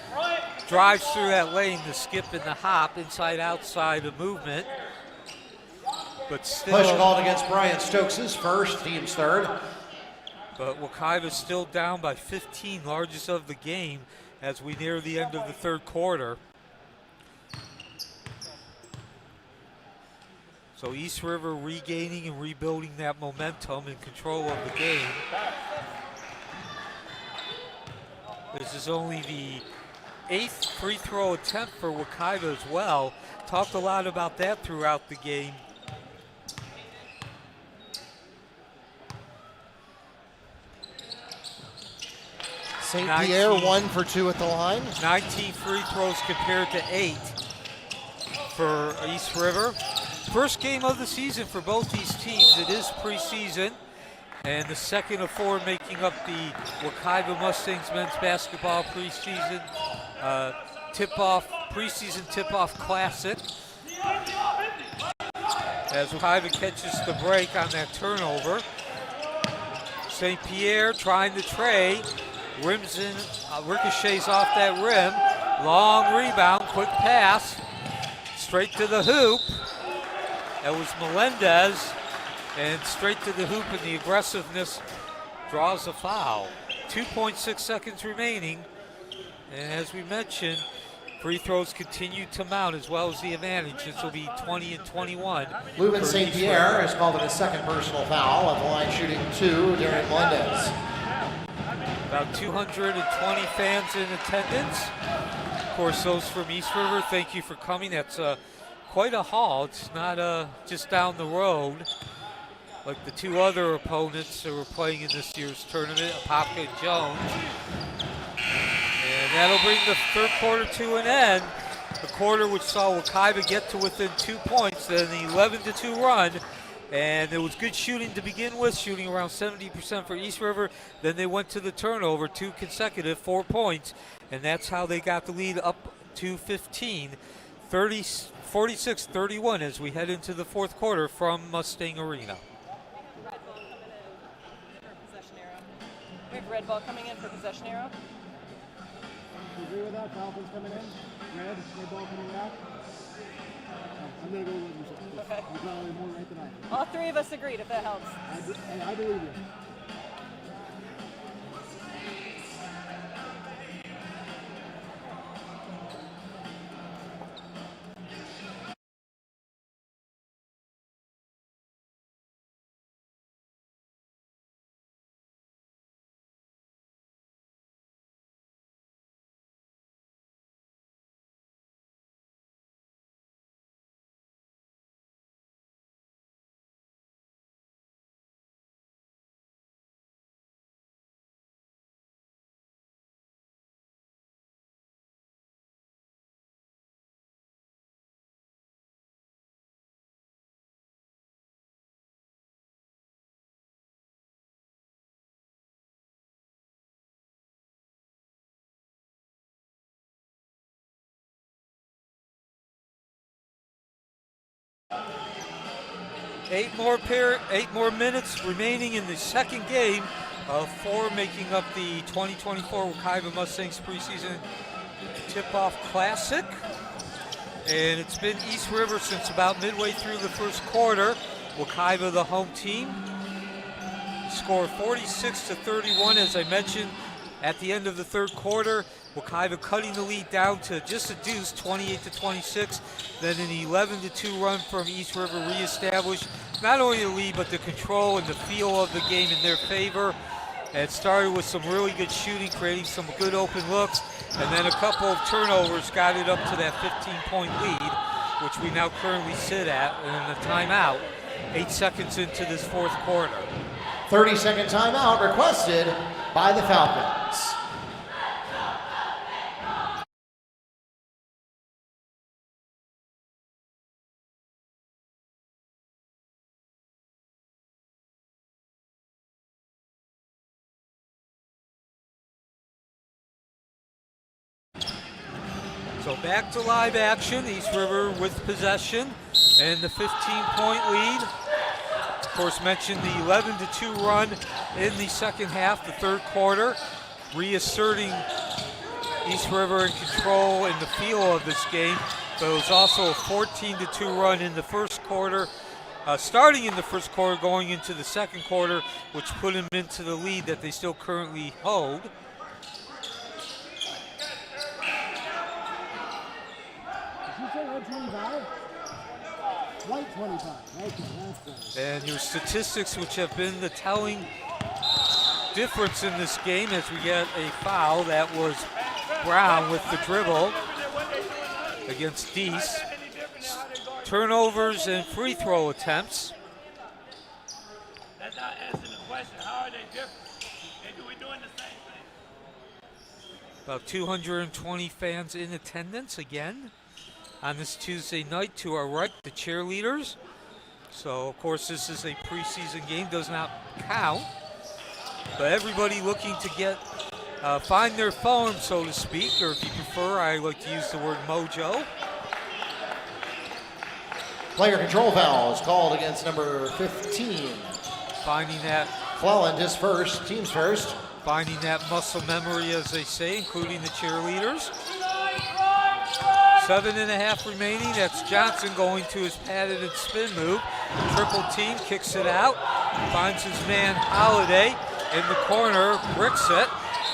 drives through that lane, the skip and the hop, inside-outside of movement. But still, push called against Brian Stokes' first, team's third. But Wekiva's still down by 15, largest of the game, as we near the end of the third quarter. So East River regaining and rebuilding that momentum and control of the game. This is only the 8th free throw attempt for Wekiva as well. Talked a lot about that throughout the game. St. Pierre 1 for 2 at the line. 19 free throws compared to 8 for East River. First game of the season for both these teams. It is preseason, and the second of 4 making up the Wekiva Mustangs men's basketball preseason tip-off classic. As Wekiva catches the break on that turnover. St. Pierre trying to tray. Rims in, ricochets off that rim. Long rebound, quick pass. Straight to the hoop. That was Melendez. And straight to the hoop, and the aggressiveness draws a foul. 2.6 seconds remaining. And as we mentioned, Free throws continue to mount as well as the advantage. This will be 20 and 21. Lubin St. Pierre has called it his second personal foul at the line, shooting 2. Darren Melendez. About 220 fans in attendance. Of course, those from East River, thank you for coming. That's quite a haul. It's not just down the road like the two other opponents that were playing in this year's tournament, Apopka and Jones. And that'll bring the third quarter to an end. The quarter which saw Wekiva get to within 2 points, then the 11-2 run. And it was good shooting to begin with, shooting around 70% for East River. Then they went to the turnover, 2 consecutive, 4 points. And that's how they got the lead up to 15. 46-31 as we head into the fourth quarter from Mustang Arena. We have red ball coming in for possession arrow. You agree with that? Falcons coming in? Red ball coming back? I'm going to go with you. Okay. You're probably more right than I am. All three of us agreed, if that helps. I believe you. Eight more minutes remaining in the second game of 4, making up the 2024 Wekiva Mustangs Preseason Tip-Off Classic. And it's been East River since about midway through the first quarter. Wekiva, the home team, scored 46-31, as I mentioned, at the end of the third quarter. Wekiva cutting the lead down to just a deuce, 28-26. Then an 11-2 run from East River reestablished not only the lead, but the control and the feel of the game in their favor. And it started with some really good shooting, creating some good open looks. And then a couple of turnovers got it up to that 15-point lead, which we now currently sit at. And then a timeout, 8 seconds into this fourth quarter. 30-second timeout requested by the Falcons. So back to live action, East River with possession and the 15-point lead. Of course, mentioned the 11-2 run in the second half, the third quarter, reasserting East River in control and the feel of this game. But it was also a 14-2 run in the first quarter, starting in the first quarter, going into the second quarter, which put them into the lead that they still currently hold. White 25? White 25. Okay, that's good. And your statistics, which have been the telling difference in this game, as we get a foul. That was Brown with the dribble against Deese. Turnovers and free throw attempts. That's not answering the question. How are they different? Maybe we're doing the same thing. About 220 fans in attendance again on this Tuesday night. To our right, the cheerleaders. So, of course, this is a preseason game, does not count. But everybody looking to get, find their form, so to speak, or if you prefer, I like to use the word mojo. Player control foul is called against number 15. Finding that Cleland, his first, team's first. Finding that muscle memory, as they say, including the cheerleaders. 7.5 remaining. That's Johnson going to his padded and spin move. Triple team, kicks it out. Finds his man Holiday in the corner, bricks it.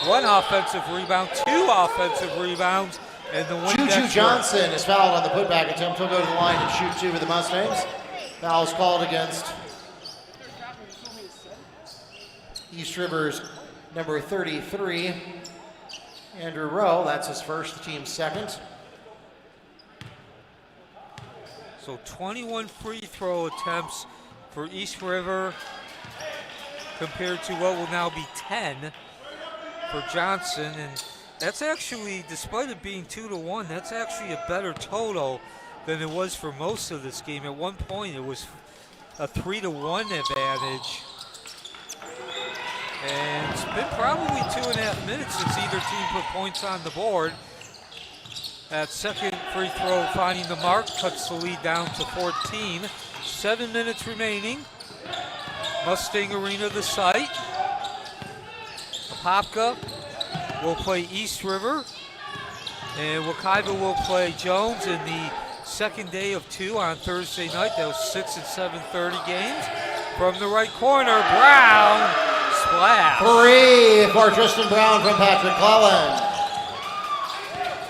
1 offensive rebound, 2 offensive rebounds And the Juju Windex Johnson is fouled on the putback attempt. He'll go to the line and shoot 2 for the Mustangs. Foul is called against East River's number 33, Andrew Rowe. That's his first, the team's second. So 21 free throw attempts for East River compared to what will now be 10 for Johnson. And that's actually, despite it being 2-1, that's actually a better total than it was for most of this game. At one point, it was a 3-1 advantage. And it's been probably 2.5 minutes since either team put points on the board. That second free throw finding the mark, cuts the lead down to 14. 7 minutes remaining. Mustang Arena the site. Apopka will play East River. And Wekiva will play Jones in the second day of 2 on Thursday night. Those 6 and 7:30 games. From the right corner, Brown, splash. 3 for Tristan Brown from Patrick Cleland.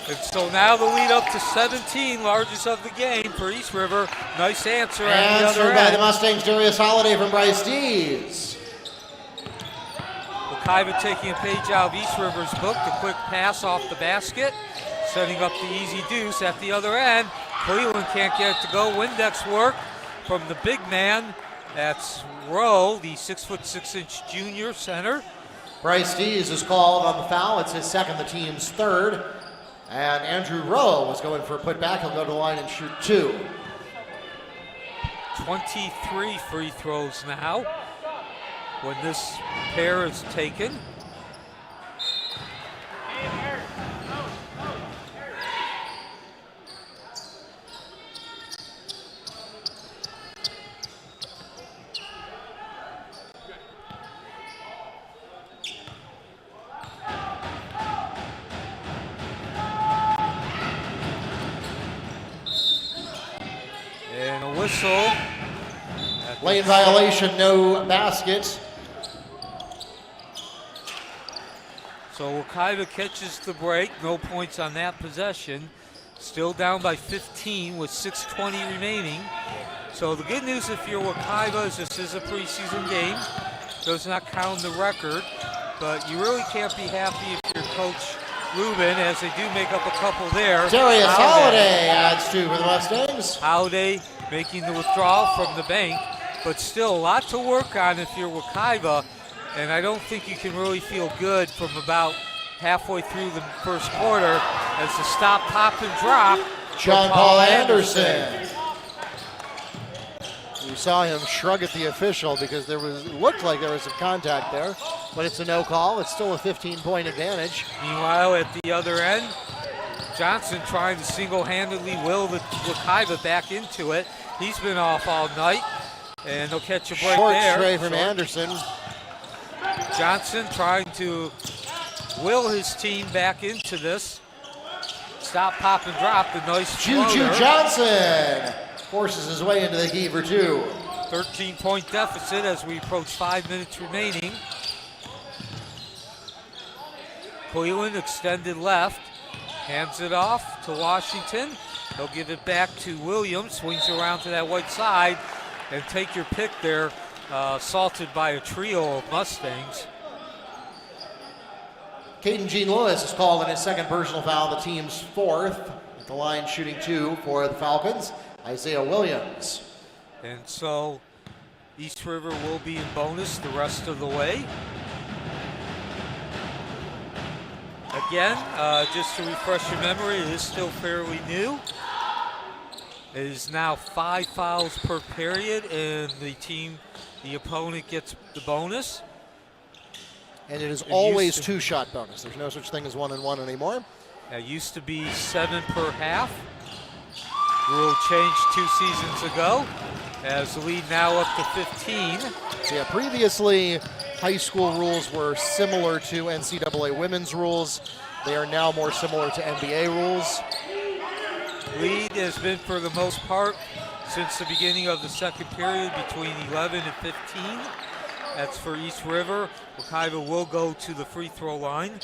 And so now the lead up to 17, largest of the game for East River. Nice answer. Answered by the Mustangs, Darius Holiday from Bryce Dees. Wekiva taking a page out of East River's book. The quick pass off the basket, setting up the easy deuce at the other end. Cleveland can't get it to go. Windex work from the big man. That's Rowe, the 6'6" junior center. Bryce Dees is called on the foul. It's his second, the team's third. And Andrew Rowe was going for a putback. He'll go to the line and shoot 2. 23 free throws now when this pair is taken. And a whistle. Lane violation, no basket. So Wekiva catches the break, no points on that possession. Still down by 15 with 6:20 remaining. So the good news if you're Wekiva is this is a preseason game. Does not count the record, but you really can't be happy if you're Coach Lubin, as they do make up a couple there. Darius Holiday adds 2 for the Mustangs. Holiday making the withdrawal from the bank, but still a lot to work on if you're Wekiva, and I don't think you can really feel good from about halfway through the first quarter as the stop, pop, and drop. John Paul Anderson. You saw him shrug at the official because it looked like there was some contact there, but it's a no call. It's still a 15-point advantage. Meanwhile, at the other end, Johnson trying to single-handedly will the Wekiva back into it. He's been off all night, and they'll catch a break Short there. stray from Anderson. Johnson trying to will his team back into this. Stop, pop, and drop. The nice Juju floater. Johnson forces his way into the key for 2. 13-point deficit as we approach 5 minutes remaining. Cleveland extended left, hands it off to Washington. They'll give it back to Williams, swings around to that right side, and take your pick there, assaulted by a trio of Mustangs. Caden Jean Lewis is called in his second personal foul, the team's 4th. At the line shooting 2 for the Falcons, Isaiah Williams. And so East River will be in bonus the rest of the way. Again, just to refresh your memory, it is still fairly new. It is now 5 fouls per period, and the opponent gets the bonus. And it is always 2-shot bonus. There's no such thing as 1-and-1 anymore. It used to be 7 per half. Rule changed 2 seasons ago, as the lead now up to 15. So yeah, previously high school rules were similar to NCAA women's rules. They are now more similar to NBA rules. Lead has been, for the most part, since the beginning of the second period, between 11 and 15. That's for East River. Wekiva will go to the free throw line.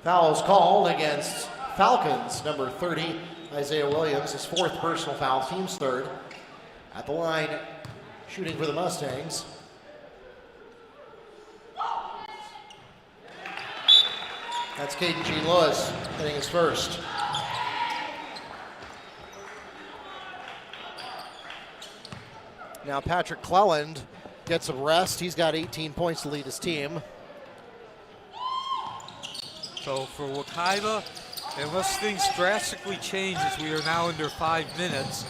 Fouls called against Falcons, number 30, Isaiah Williams, his 4th personal foul, team's 3rd. At the line, shooting for the Mustangs. That's Caden Gene Lewis hitting his first. Now Patrick Cleland gets a rest. He's got 18 points to lead his team. So for Wekiva, unless things drastically change as we are now under 5 minutes,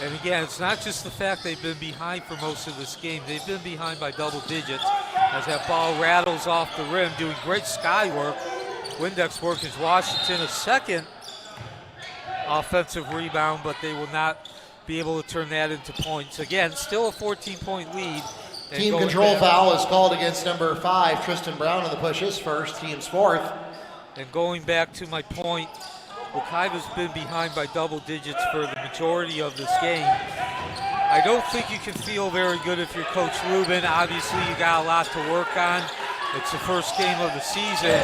and again, it's not just the fact they've been behind for most of this game. They've been behind by double digits as that ball rattles off the rim, doing great sky work. Windex work as Washington a second offensive rebound, but they will not be able to turn that into points. Again, still a 14-point lead. Team control foul is called against number 5, Tristan Brown, on the push, his first, team's 4th. And going back to my point, Wekiva's been behind by double digits for the majority of this game. I don't think you can feel very good if you're Coach Lubin. Obviously, you got a lot to work on. It's the first game of the season,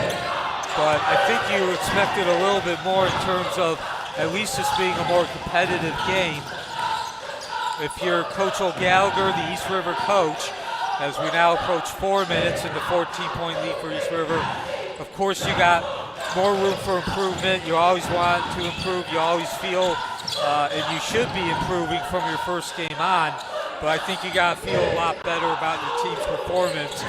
but I think you expected a little bit more in terms of at least this being a more competitive game. If you're Coach O'Gallagher, the East River coach, as we now approach 4 minutes in the 14-point lead for East River, of course you got more room for improvement. You always want to improve. You always feel, and you should be improving from your first game on. But I think you got to feel a lot better about your team's performance,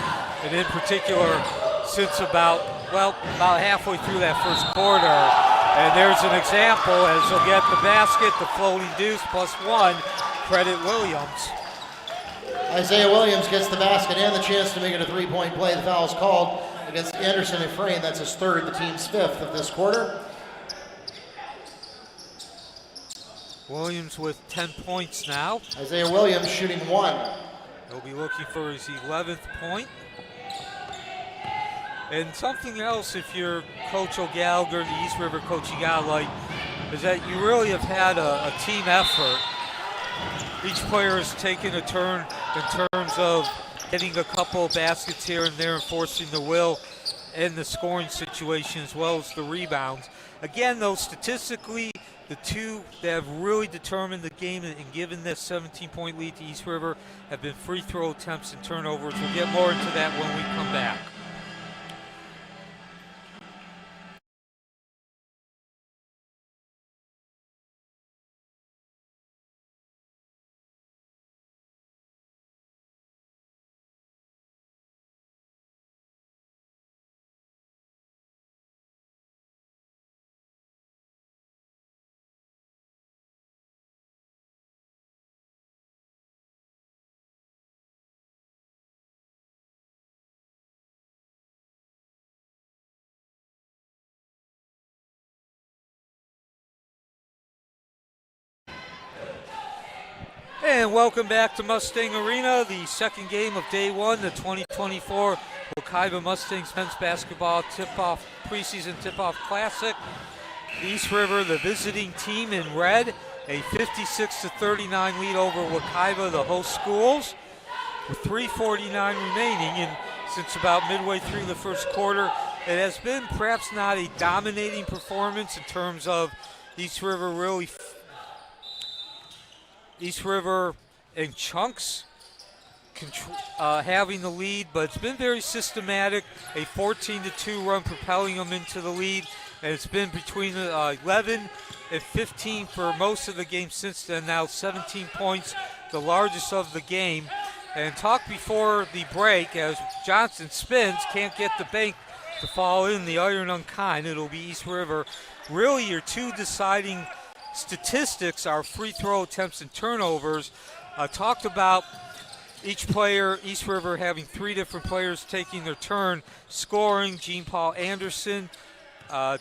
and in particular, since about halfway through that first quarter. And there's an example as he'll get the basket, the floating deuce +1. Credit Williams. Isaiah Williams gets the basket and the chance to make it a 3-point play. The foul is called against Anderson Efrain. That's his 3rd, the team's 5th of this quarter. Williams with 10 points now. Isaiah Williams shooting 1. He'll be looking for his 11th point. And something else, if you're Coach O'Gallagher, the East River coach, you gotta like, is that you really have had a team effort. Each player has taken a turn in terms of hitting a couple of baskets here and there and forcing the will in the scoring situation as well as the rebounds. Again, though, statistically, the two that have really determined the game and given this 17-point lead to East River have been free throw attempts and turnovers. We'll get more into that when we come back. And welcome back to Mustang Arena, the second game of day 1, the 2024 Wekiva Mustangs Men's Basketball Preseason Tip-Off Classic. East River, the visiting team in red, a 56-39 lead over Wekiva, the host schools, with 3:49 remaining. And since about midway through the first quarter, it has been perhaps not a dominating performance in terms of East River in chunks having the lead, but it's been very systematic. A 14-2 run propelling them into the lead, and it's been between 11 and 15 for most of the game since then. Now 17 points, the largest of the game. And talk before the break as Johnson spins, can't get the bank to fall in, the iron unkind. It'll be East River. Really, your two deciding statistics are free throw attempts and turnovers. Talked about each player, East River having 3 different players taking their turn scoring. Gene Paul Anderson,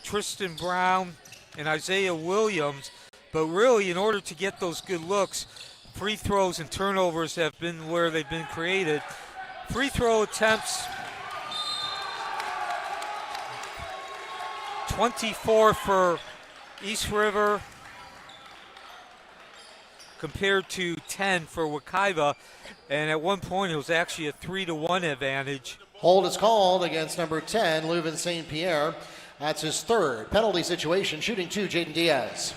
Tristan Brown, and Isaiah Williams. But really, in order to get those good looks, free throws and turnovers have been where they've been created. Free throw attempts, 24 for East River compared to 10 for Wekiva, and at one point it was actually a 3-1 advantage. Hold is called against number 10, Leuven St. Pierre. That's his third. Penalty situation, shooting 2, Jaden Diaz.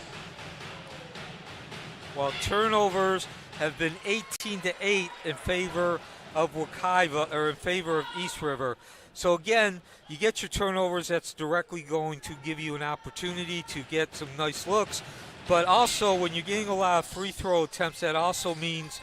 Well, turnovers have been 18-8 in favor of Wekiva, or in favor of East River. So again, you get your turnovers, that's directly going to give you an opportunity to get some nice looks. But also, when you're getting a lot of free throw attempts, that also means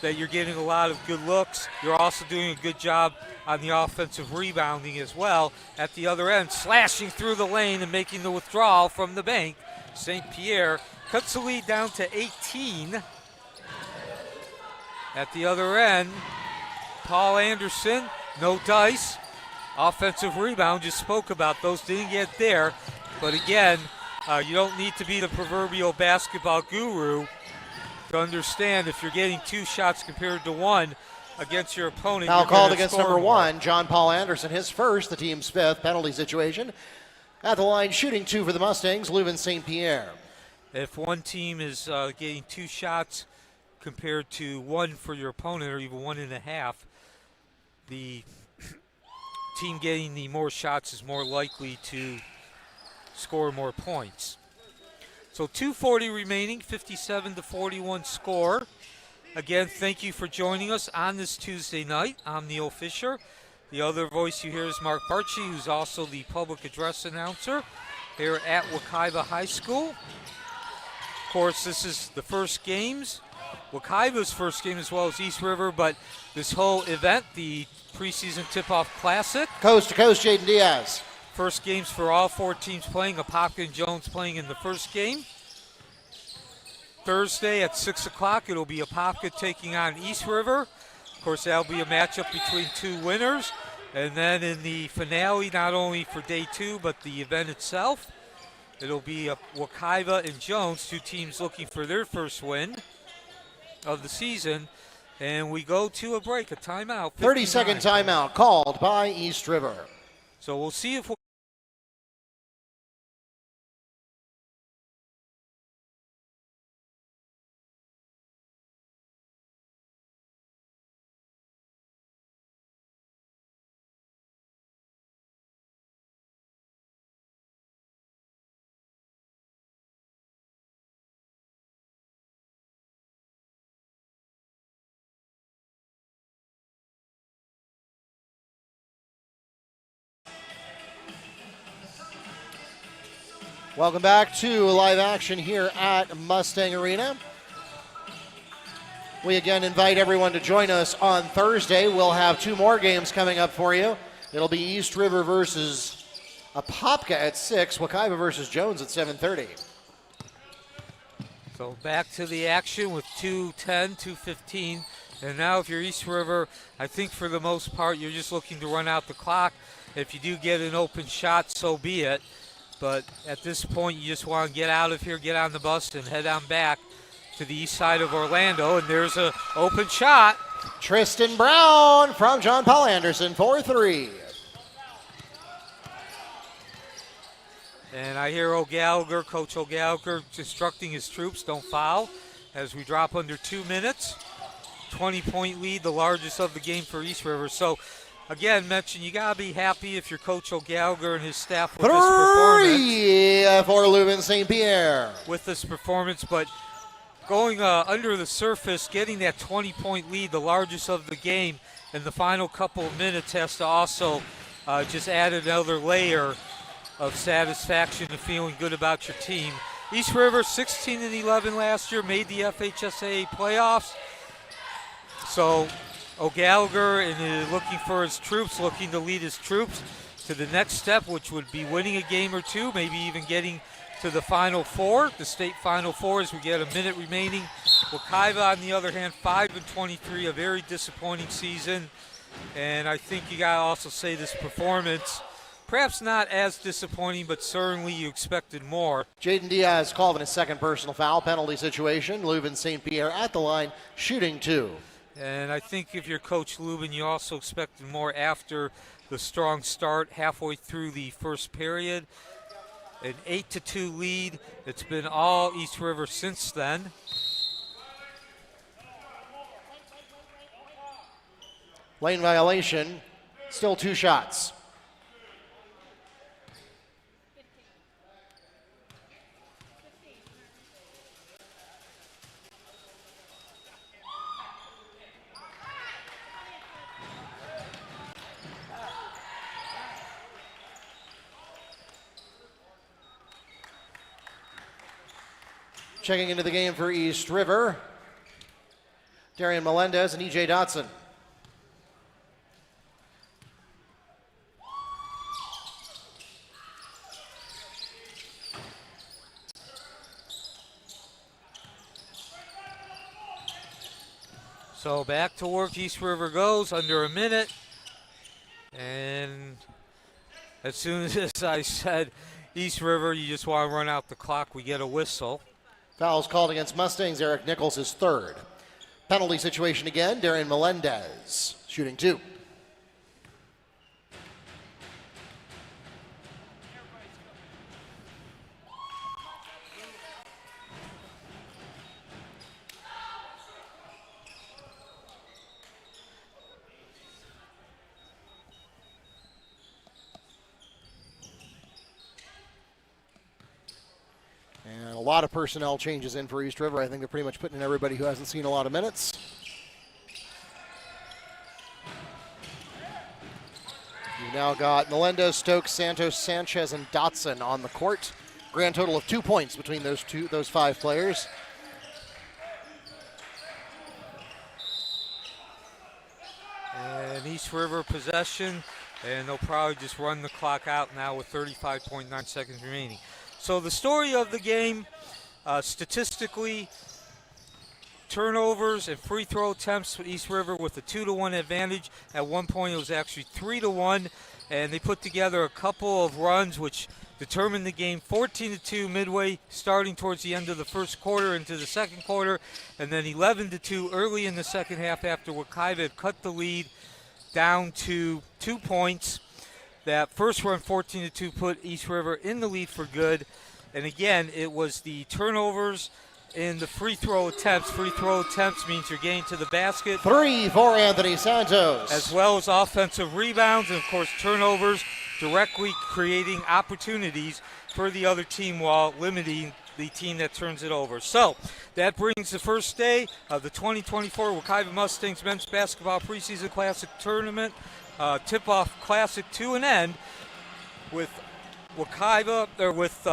that you're getting a lot of good looks. You're also doing a good job on the offensive rebounding as well. At the other end, slashing through the lane and making the withdrawal from the bank. St. Pierre cuts the lead down to 18. At the other end, Paul Anderson, no dice. Offensive rebound, just spoke about those, didn't get there. But again, you don't need to be the proverbial basketball guru to understand if you're getting 2 shots compared to 1 against your opponent. Foul called against number more. 1, John Paul Anderson, his first, the team's 5th. Penalty situation. At the line, shooting 2 for the Mustangs, Leuven St. Pierre. If one team is getting 2 shots compared to 1 for your opponent, or even 1.5, the team getting the more shots is more likely to score more points. So 2:40 remaining, 57-41 score. Again, thank you for joining us on this Tuesday night. I'm Neil Fisher. The other voice you hear is Mark Barchi, who's also the public address announcer here at Wekiva High School. Of course, this is the first games, Wekiva's first game as well as East River, but this whole event, the preseason tip-off classic. Coast to coast, Jaden Diaz. First games for all 4 teams playing. Apopka and Jones playing in the first game. Thursday at 6 o'clock, it'll be Apopka taking on East River. Of course, that'll be a matchup between 2 winners. And then in the finale, not only for day 2, but the event itself, it'll be Wekiva and Jones, 2 teams looking for their first win of the season. And we go to a break, a timeout. 30-second timeout called by East River. So we'll see if Welcome back to live action here at Mustang Arena. We again invite everyone to join us on Thursday. We'll have 2 more games coming up for you. It'll be East River versus Apopka at 6, Wekiva versus Jones at 7:30. So back to the action with 2:10, 2:15. And now if you're East River, I think for the most part you're just looking to run out the clock. If you do get an open shot, so be it. But at this point, you just want to get out of here, get on the bus, and head on back to the east side of Orlando. And there's an open shot. Tristan Brown from John Paul Anderson for 3. And I hear O'Gallagher, Coach O'Gallagher, instructing his troops, don't foul, as we drop under 2 minutes. 20-point lead, the largest of the game for East River. So, again, mention you got to be happy if you're Coach O'Gallagher and his staff with this performance. 3 for Leuven St. Pierre. With this performance, but going under the surface, getting that 20-point lead, the largest of the game, in the final couple of minutes has to also just add another layer of satisfaction and feeling good about your team. East River 16-11 last year, made the FHSAA playoffs. So O'Gallagher is looking for his troops, looking to lead his troops to the next step, which would be winning a game or 2, maybe even getting to the Final Four, the state Final Four, as we get a minute remaining. Wekiva, on the other hand, 5-23, a very disappointing season. And I think you got to also say this performance, perhaps not as disappointing, but certainly you expected more. Jaden Diaz called in his second personal foul, penalty situation. Leuven St. Pierre at the line, shooting 2. And I think if you're Coach Lubin, you also expected more after the strong start halfway through the first period. An 8-2 lead. It's been all East River since then. Lane violation. Still 2 shots. Checking into the game for East River, Darian Melendez and E.J. Dotson. So back to work East River goes, under a minute. And as soon as I said East River, you just want to run out the clock, we get a whistle. Fouls called against Mustangs. Eric Nichols is third. Penalty situation again. Darian Melendez shooting 2. And a lot of personnel changes in for East River. I think they're pretty much putting in everybody who hasn't seen a lot of minutes. You've now got Melendez, Stokes, Santos, Sanchez, and Dotson on the court. Grand total of 2 points between those 5 players. And East River possession, and they'll probably just run the clock out now with 35.9 seconds remaining. So the story of the game, statistically, turnovers and free throw attempts for East River with a 2-1 advantage. At one point it was actually 3-1, and they put together a couple of runs which determined the game 14-2 midway, starting towards the end of the first quarter into the second quarter, and then 11-2 early in the second half after Wekiva had cut the lead down to 2 points. That first run, 14-2, put East River in the lead for good. And again, it was the turnovers and the free throw attempts. Free throw attempts means you're getting to the basket. 3 for Anthony Santos. As well as offensive rebounds and, of course, turnovers, directly creating opportunities for the other team while limiting the team that turns it over. So that brings the first day of the 2024 Wekiva Mustangs Men's Basketball Preseason Classic Tournament. Tip-off Classic to an end with Wekiva, or with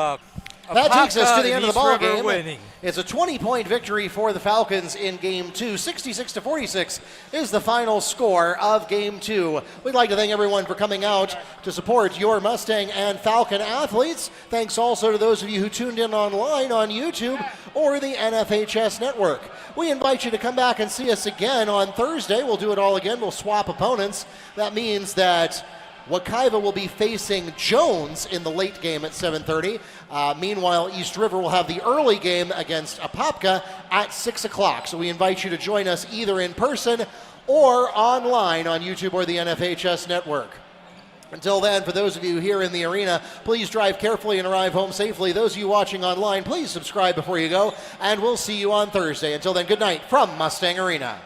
that takes us to the end of the ball game. Winning. It's a 20-point victory for the Falcons in Game 2. 66-46 is the final score of Game 2. We'd like to thank everyone for coming out to support your Mustang and Falcon athletes. Thanks also to those of you who tuned in online on YouTube or the NFHS network. We invite you to come back and see us again on Thursday. We'll do it all again. We'll swap opponents. That means that Wekiva will be facing Jones in the late game at 7:30. Meanwhile, East River will have the early game against Apopka at 6 o'clock. So we invite you to join us either in person or online on YouTube or the NFHS network. Until then, for those of you here in the arena, please drive carefully and arrive home safely. Those of you watching online, please subscribe before you go, and we'll see you on Thursday. Until then, good night from Mustang Arena.